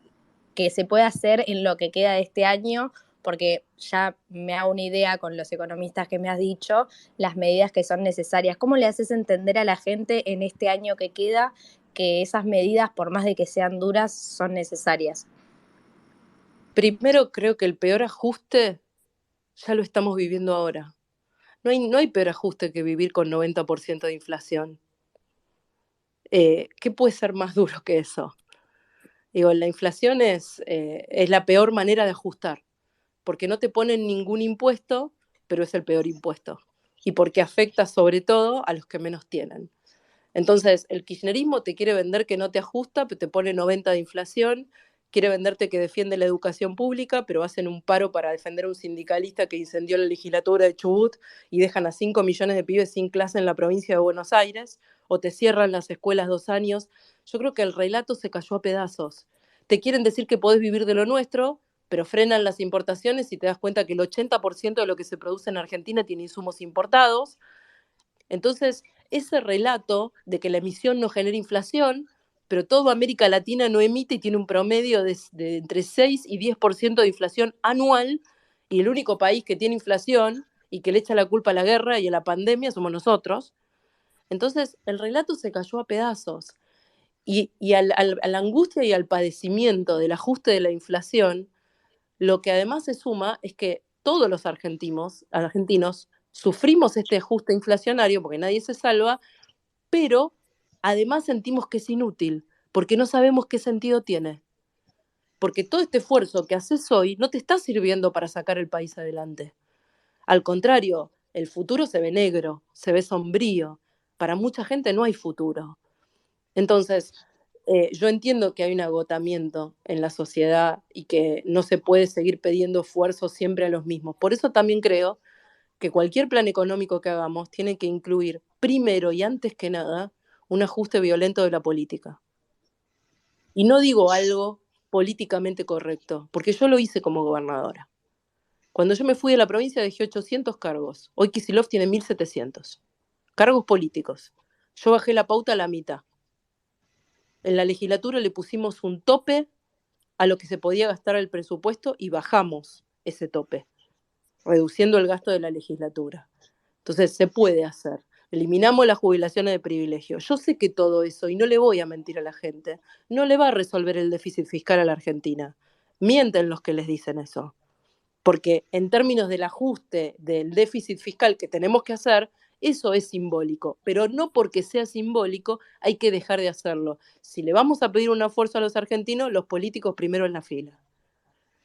se puede hacer en lo que queda de este año? Porque ya me hago una idea con los economistas que me has dicho, las medidas que son necesarias. ¿Cómo le haces entender a la gente en este año que queda que esas medidas, por más de que sean duras, son necesarias? Primero, creo que el peor ajuste ya lo estamos viviendo ahora. No hay peor ajuste que vivir con 90% de inflación. ¿Qué puede ser más duro que eso? Digo, la inflación es la peor manera de ajustar, porque no te ponen ningún impuesto, pero es el peor impuesto. Y porque afecta sobre todo a los que menos tienen. Entonces, el kirchnerismo te quiere vender que no te ajusta, pero te pone 90 de inflación, quiere venderte que defiende la educación pública, pero hacen un paro para defender a un sindicalista que incendió la legislatura de Chubut y dejan a 5 millones de pibes sin clase en la provincia de Buenos Aires, o te cierran las escuelas 2 años. Yo creo que el relato se cayó a pedazos. Te quieren decir que podés vivir de lo nuestro, pero frenan las importaciones y te das cuenta que el 80% de lo que se produce en Argentina tiene insumos importados. Entonces, ese relato de que la emisión no genera inflación, pero toda América Latina no emite y tiene un promedio de entre 6 y 10% de inflación anual, y el único país que tiene inflación y que le echa la culpa a la guerra y a la pandemia somos nosotros. Entonces, el relato se cayó a pedazos. Y a la angustia y al padecimiento del ajuste de la inflación, lo que además se suma es que todos los argentinos sufrimos este ajuste inflacionario porque nadie se salva, pero además sentimos que es inútil, porque no sabemos qué sentido tiene. Porque todo este esfuerzo que haces hoy no te está sirviendo para sacar el país adelante. Al contrario, el futuro se ve negro, se ve sombrío. Para mucha gente no hay futuro. Entonces, yo entiendo que hay un agotamiento en la sociedad y que no se puede seguir pidiendo esfuerzos siempre a los mismos. Por eso también creo que cualquier plan económico que hagamos tiene que incluir, primero y antes que nada, un ajuste violento de la política. Y no digo algo políticamente correcto, porque yo lo hice como gobernadora. Cuando yo me fui de la provincia dejé 800 cargos. Hoy Kicillof tiene 1.700. Cargos políticos. Yo bajé la pauta a la mitad. En la legislatura le pusimos un tope a lo que se podía gastar el presupuesto y bajamos ese tope, reduciendo el gasto de la legislatura. Entonces se puede hacer. Eliminamos las jubilaciones de privilegio. Yo sé que todo eso, y no le voy a mentir a la gente, no le va a resolver el déficit fiscal a la Argentina. Mienten los que les dicen eso. Porque en términos del ajuste del déficit fiscal que tenemos que hacer, eso es simbólico. Pero no porque sea simbólico hay que dejar de hacerlo. Si le vamos a pedir un esfuerzo a los argentinos, los políticos primero en la fila.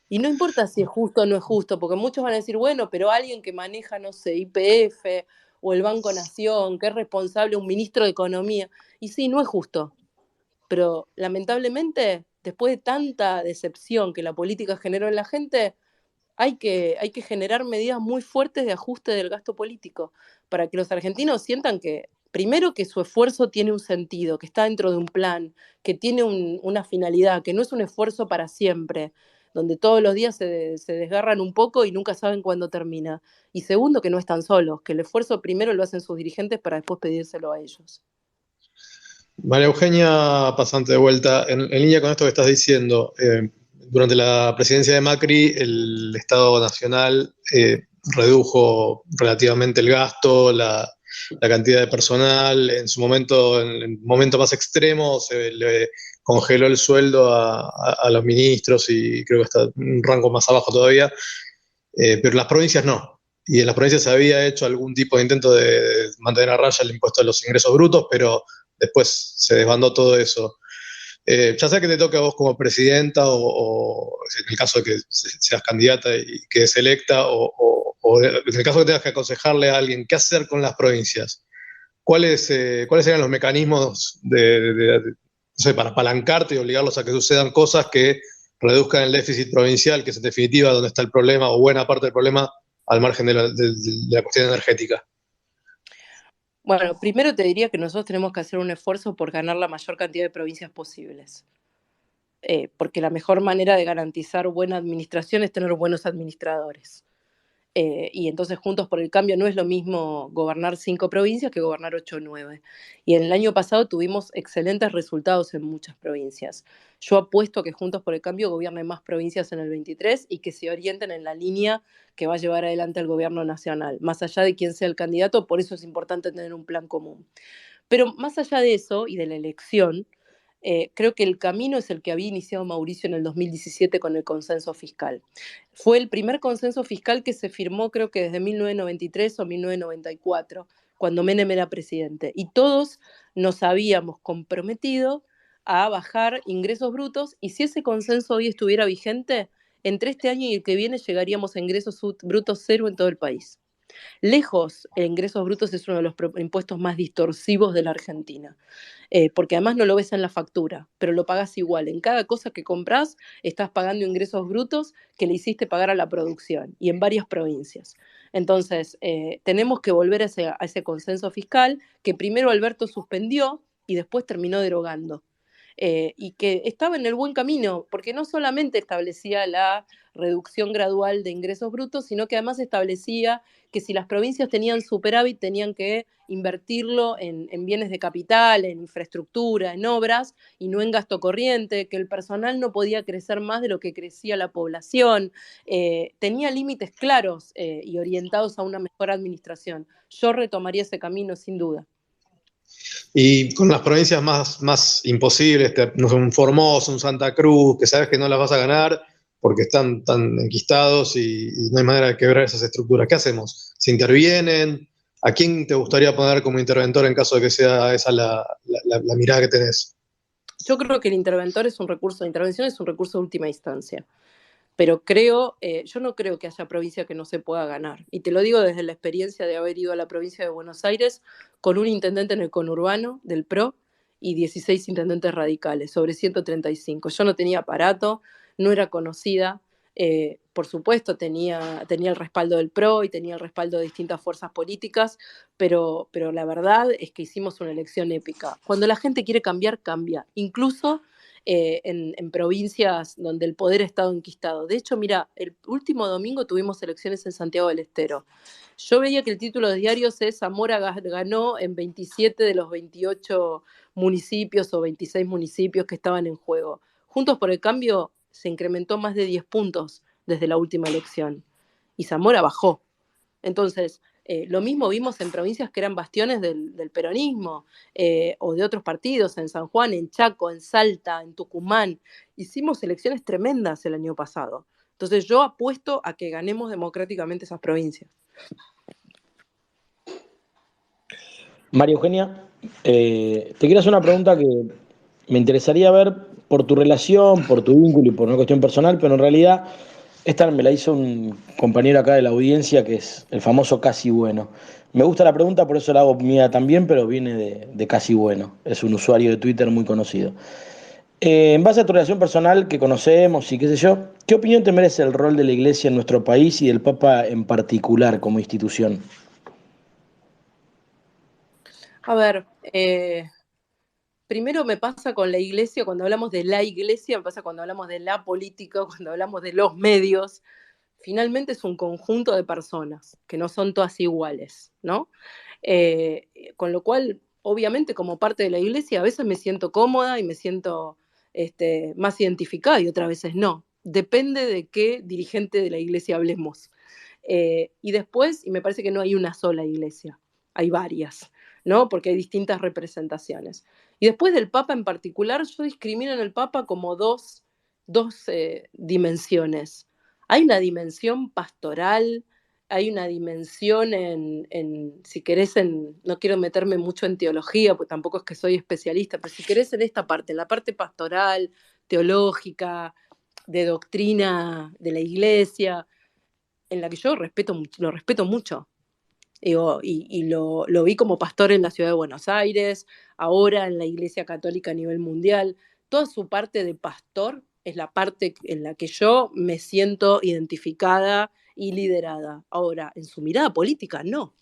Y no importa si es justo o no es justo, porque muchos van a decir, bueno, pero alguien que maneja, no sé, YPF o el Banco Nación, que es responsable, un ministro de Economía. Y sí, no es justo. Pero lamentablemente, después de tanta decepción que la política generó en la gente, hay que generar medidas muy fuertes de ajuste del gasto político para que los argentinos sientan que, primero, que su esfuerzo tiene un sentido, que está dentro de un plan, que tiene una finalidad, que no es un esfuerzo para siempre, donde todos los días se desgarran un poco y nunca saben cuándo termina. Y segundo, que no están solos, que el esfuerzo primero lo hacen sus dirigentes para después pedírselo a ellos. María Eugenia, pasante de vuelta, en línea con esto que estás diciendo, durante la presidencia de Macri, el Estado Nacional redujo relativamente el gasto, la cantidad de personal. En su momento, en el momento más extremo, se le congeló el sueldo a los ministros y creo que está un rango más abajo todavía, pero las provincias no. y en las provincias se había hecho algún tipo de intento de mantener a raya el impuesto a los ingresos brutos, pero después se desbandó todo eso. Ya sea que te toque a vos como presidenta o en el caso de que seas candidata y quedes electa, o en el caso de que tengas que aconsejarle a alguien qué hacer con las provincias, ¿cuáles serían los mecanismos no sé, para apalancarte y obligarlos a que sucedan cosas que reduzcan el déficit provincial, que es en definitiva donde está el problema o buena parte del problema al margen de la cuestión energética? Bueno, primero te diría que nosotros tenemos que hacer un esfuerzo por ganar la mayor cantidad de provincias posibles. Porque la mejor manera de garantizar buena administración es tener buenos administradores. Y entonces Juntos por el Cambio no es lo mismo gobernar 5 provincias que gobernar 8 o 9. Y en el año pasado tuvimos excelentes resultados en muchas provincias. Yo apuesto a que Juntos por el Cambio gobierne más provincias en el 23 y que se orienten en la línea que va a llevar adelante el gobierno nacional, más allá de quién sea el candidato. Por eso es importante tener un plan común. Pero más allá de eso y de la elección, creo que el camino es el que había iniciado Mauricio en el 2017 con el consenso fiscal. Fue el primer consenso fiscal que se firmó, creo que desde 1993 o 1994, cuando Menem era presidente. Y todos nos habíamos comprometido a bajar ingresos brutos, y si ese consenso hoy estuviera vigente, entre este año y el que viene llegaríamos a ingresos brutos cero en todo el país. Lejos, el ingresos brutos es uno de los impuestos más distorsivos de la Argentina. Porque además no lo ves en la factura, pero lo pagas igual. En cada cosa que compras estás pagando ingresos brutos que le hiciste pagar a la producción, y en varias provincias. Entonces, tenemos que volver a ese consenso fiscal que primero Alberto suspendió y después terminó derogando. Y que estaba en el buen camino, porque no solamente establecía la reducción gradual de ingresos brutos, sino que además establecía que si las provincias tenían superávit tenían que invertirlo en bienes de capital, en infraestructura, en obras, y no en gasto corriente, que el personal no podía crecer más de lo que crecía la población. Tenía límites claros y orientados a una mejor administración. Yo retomaría ese camino sin duda. Y con las provincias más imposibles, no sé, un Formosa, un Santa Cruz, que sabes que no las vas a ganar porque están tan enquistados y no hay manera de quebrar esas estructuras. ¿Qué hacemos? ¿Se intervienen? ¿A quién te gustaría poner como interventor en caso de que sea esa la mirada que tenés? Yo creo que el interventor es un recurso, la intervención es un recurso de última instancia. Pero yo no creo que haya provincia que no se pueda ganar. Y te lo digo desde la experiencia de haber ido a la provincia de Buenos Aires con un intendente en el conurbano del PRO y 16 intendentes radicales, sobre 135. Yo no tenía aparato, no era conocida. Por supuesto, tenía el respaldo del PRO y tenía el respaldo de distintas fuerzas políticas, pero la verdad es que hicimos una elección épica. Cuando la gente quiere cambiar, cambia. Incluso en provincias donde el poder ha estado enquistado. De hecho, mira, el último domingo tuvimos elecciones en Santiago del Estero. Yo veía que el título de diarios es Zamora ganó en 27 de los 28 municipios o 26 municipios que estaban en juego. Juntos por el Cambio se incrementó más de 10 puntos desde la última elección y Zamora bajó. Entonces, lo mismo vimos en provincias que eran bastiones del peronismo o de otros partidos, en San Juan, en Chaco, en Salta, en Tucumán. Hicimos elecciones tremendas el año pasado. Entonces yo apuesto a que ganemos democráticamente esas provincias. María Eugenia, te quiero hacer una pregunta que me interesaría ver por tu relación, por tu vínculo y por una cuestión personal, pero en realidad esta me la hizo un compañero acá de la audiencia que es el famoso Casi Bueno. Me gusta la pregunta, por eso la hago mía también, pero viene de Casi Bueno. Es un usuario de Twitter muy conocido. En base a tu relación personal que conocemos y qué sé yo, ¿qué opinión te merece el rol de la Iglesia en nuestro país y del Papa en particular como institución? A ver, primero me pasa con la Iglesia, cuando hablamos de la Iglesia, me pasa cuando hablamos de la política, cuando hablamos de los medios. Finalmente es un conjunto de personas que no son todas iguales, ¿no? Con lo cual, obviamente, como parte de la Iglesia, a veces me siento cómoda y me siento más identificada y otras veces no. Depende de qué dirigente de la Iglesia hablemos. Y después, y me parece que no hay una sola Iglesia, hay varias, ¿no? Porque hay distintas representaciones. Y después del Papa en particular, yo discrimino en el Papa como dos dimensiones. Hay una dimensión pastoral hay una dimensión si querés, no quiero meterme mucho en teología, porque tampoco es que soy especialista, pero si querés en esta parte, en la parte pastoral, teológica, de doctrina de la iglesia, en la que yo lo respeto mucho. Digo, y lo vi como pastor en la ciudad de Buenos Aires, ahora en la Iglesia Católica a nivel mundial. Toda su parte de pastor es la parte en la que yo me siento identificada y liderada. Ahora, en su mirada política, no.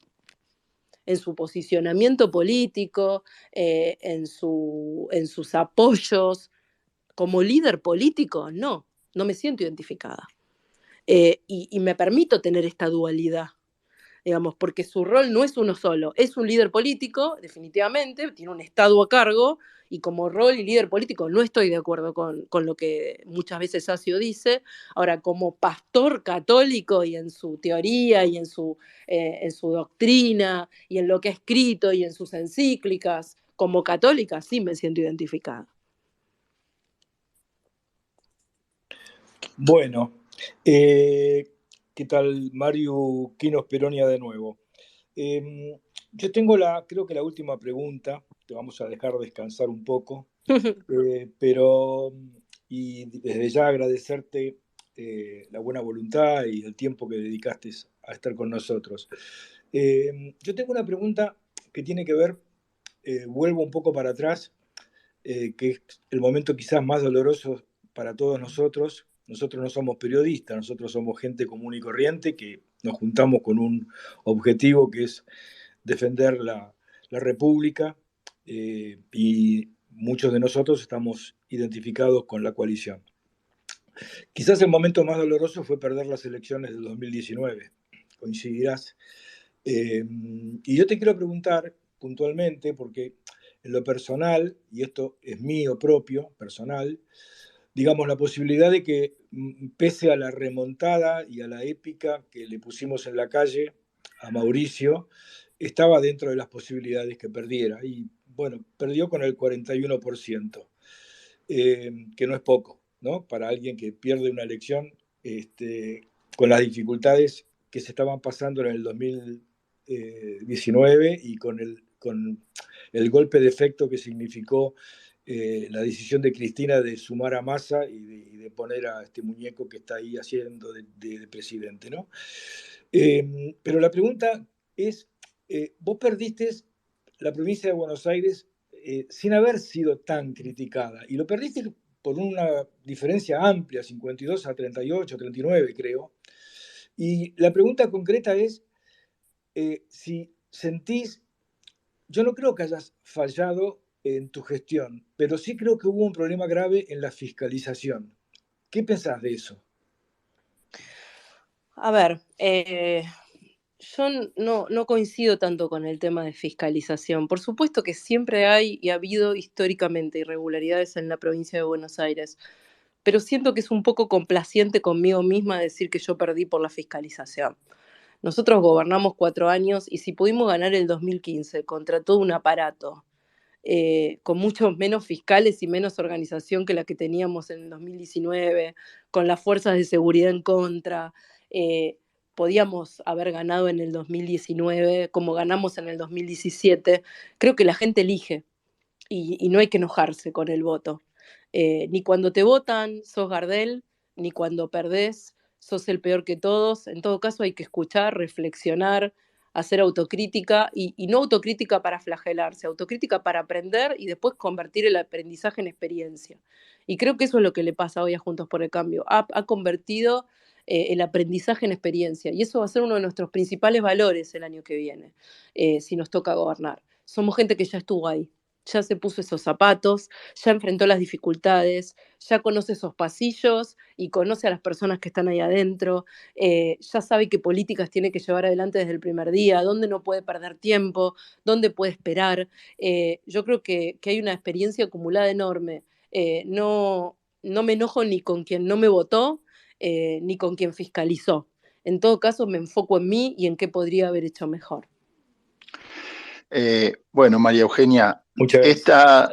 En su posicionamiento político, en sus apoyos, como líder político, no me siento identificada. Y me permito tener esta dualidad, digamos, porque su rol no es uno solo, es un líder político, definitivamente, tiene un estado a cargo, y como rol y líder político no estoy de acuerdo con lo que muchas veces Sacio dice. Ahora, como pastor católico y en su teoría y en su doctrina y en lo que ha escrito y en sus encíclicas, como católica sí me siento identificada. Bueno, ¿qué tal, Mario Quinos Peronia de nuevo? Yo tengo creo que la última pregunta, te vamos a dejar descansar un poco, y desde ya agradecerte la buena voluntad y el tiempo que dedicaste a estar con nosotros. Yo tengo una pregunta que tiene que ver, vuelvo un poco para atrás, que es el momento quizás más doloroso para todos nosotros. Nosotros no somos periodistas, nosotros somos gente común y corriente que nos juntamos con un objetivo que es defender la República, y muchos de nosotros estamos identificados con la coalición. Quizás el momento más doloroso fue perder las elecciones del 2019, coincidirás. Y yo te quiero preguntar puntualmente, porque en lo personal, y esto es mío propio, personal, digamos, la posibilidad de que, pese a la remontada y a la épica que le pusimos en la calle a Mauricio, estaba dentro de las posibilidades que perdiera. Y bueno, perdió con el 41%, que no es poco, ¿no? Para alguien que pierde una elección, con las dificultades que se estaban pasando en el 2019 y con el golpe de efecto que significó la decisión de Cristina de sumar a Massa y de poner a este muñeco que está ahí haciendo de presidente, ¿no? Pero la pregunta es, vos perdiste la provincia de Buenos Aires sin haber sido tan criticada, y lo perdiste por una diferencia amplia, 52 a 38, 39 creo. Y la pregunta concreta es, si sentís, yo no creo que hayas fallado en tu gestión, pero sí creo que hubo un problema grave en la fiscalización. ¿Qué pensás de eso? A ver, yo no coincido tanto con el tema de fiscalización. Por supuesto que siempre hay y ha habido históricamente irregularidades en la provincia de Buenos Aires, pero siento que es un poco complaciente conmigo misma decir que yo perdí por la fiscalización. Nosotros gobernamos 4 años y si pudimos ganar el 2015 contra todo un aparato, con muchos menos fiscales y menos organización que la que teníamos en el 2019, con las fuerzas de seguridad en contra, podíamos haber ganado en el 2019 como ganamos en el 2017. Creo que la gente elige y no hay que enojarse con el voto. Ni cuando te votan sos Gardel, ni cuando perdés sos el peor que todos. En todo caso hay que escuchar, reflexionar, hacer autocrítica, y no autocrítica para flagelarse, autocrítica para aprender y después convertir el aprendizaje en experiencia. Y creo que eso es lo que le pasa hoy a Juntos por el Cambio. Ha convertido el aprendizaje en experiencia, y eso va a ser uno de nuestros principales valores el año que viene, si nos toca gobernar. Somos gente que ya estuvo ahí, ya se puso esos zapatos, ya enfrentó las dificultades, ya conoce esos pasillos y conoce a las personas que están ahí adentro, ya sabe qué políticas tiene que llevar adelante desde el primer día, dónde no puede perder tiempo, dónde puede esperar. Yo creo que hay una experiencia acumulada enorme. No me enojo ni con quien no me votó, ni con quien fiscalizó. En todo caso, me enfoco en mí y en qué podría haber hecho mejor. Bueno, María Eugenia, Muchas gracias.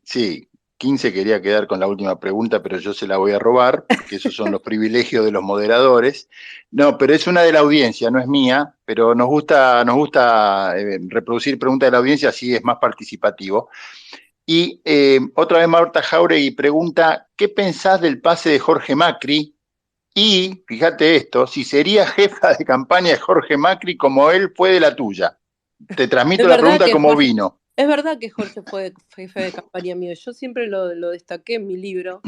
sí, 15 quería quedar con la última pregunta, pero yo se la voy a robar, porque esos son los privilegios de los moderadores. No, pero es una de la audiencia, no es mía, pero nos gusta reproducir preguntas de la audiencia, así es más participativo. Y otra vez Marta Jauregui pregunta, ¿qué pensás del pase de Jorge Macri? Y, fíjate esto, si sería jefa de campaña de Jorge Macri como él fue de la tuya. Te transmito la pregunta como vino. Es verdad que Jorge fue jefe de campaña mío. Yo siempre lo destaqué en mi libro,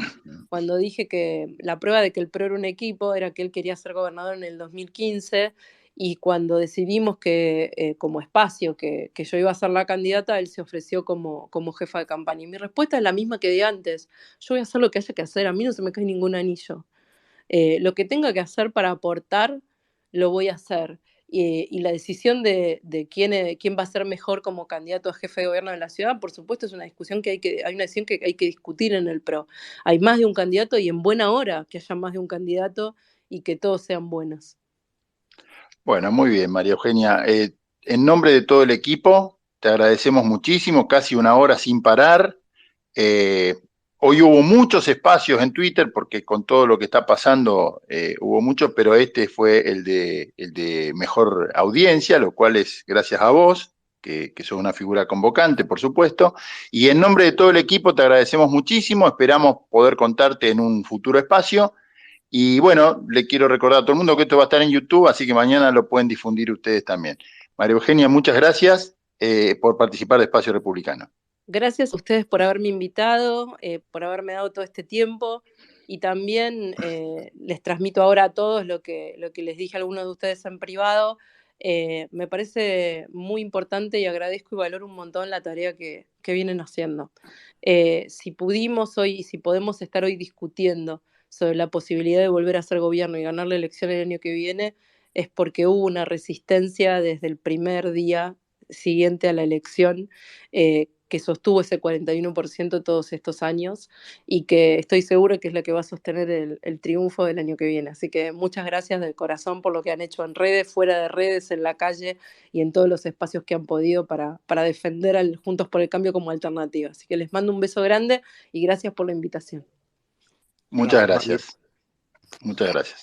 cuando dije que la prueba de que el PRO era un equipo era que él quería ser gobernador en el 2015, y cuando decidimos que como espacio que yo iba a ser la candidata, él se ofreció como jefa de campaña. Y mi respuesta es la misma que de antes. Yo voy a hacer lo que haya que hacer, a mí no se me cae ningún anillo. Lo que tenga que hacer para aportar, lo voy a hacer. Y la decisión de quién va a ser mejor como candidato a jefe de gobierno de la ciudad, por supuesto, es una discusión hay una decisión que hay que discutir en el PRO. Hay más de un candidato y en buena hora que haya más de un candidato y que todos sean buenos. Bueno, muy bien, María Eugenia. En nombre de todo el equipo, te agradecemos muchísimo, casi una hora sin parar. Hoy hubo muchos espacios en Twitter, porque con todo lo que está pasando hubo mucho, pero este fue el de mejor audiencia, lo cual es gracias a vos, que sos una figura convocante, por supuesto. Y en nombre de todo el equipo te agradecemos muchísimo, esperamos poder contarte en un futuro espacio. Y bueno, le quiero recordar a todo el mundo que esto va a estar en YouTube, así que mañana lo pueden difundir ustedes también. María Eugenia, muchas gracias por participar de Espacio Republicano. Gracias a ustedes por haberme invitado, por haberme dado todo este tiempo, y también les transmito ahora a todos lo que les dije a algunos de ustedes en privado. Me parece muy importante y agradezco y valoro un montón la tarea que vienen haciendo. Si pudimos hoy, si podemos estar hoy discutiendo sobre la posibilidad de volver a ser gobierno y ganar la elección el año que viene, es porque hubo una resistencia desde el primer día siguiente a la elección, que sostuvo ese 41% todos estos años, y que estoy segura que es la que va a sostener el triunfo del año que viene. Así que muchas gracias de corazón por lo que han hecho en redes, fuera de redes, en la calle y en todos los espacios que han podido para defender al Juntos por el Cambio como alternativa. Así que les mando un beso grande y gracias por la invitación. Muchas gracias. Muchas gracias.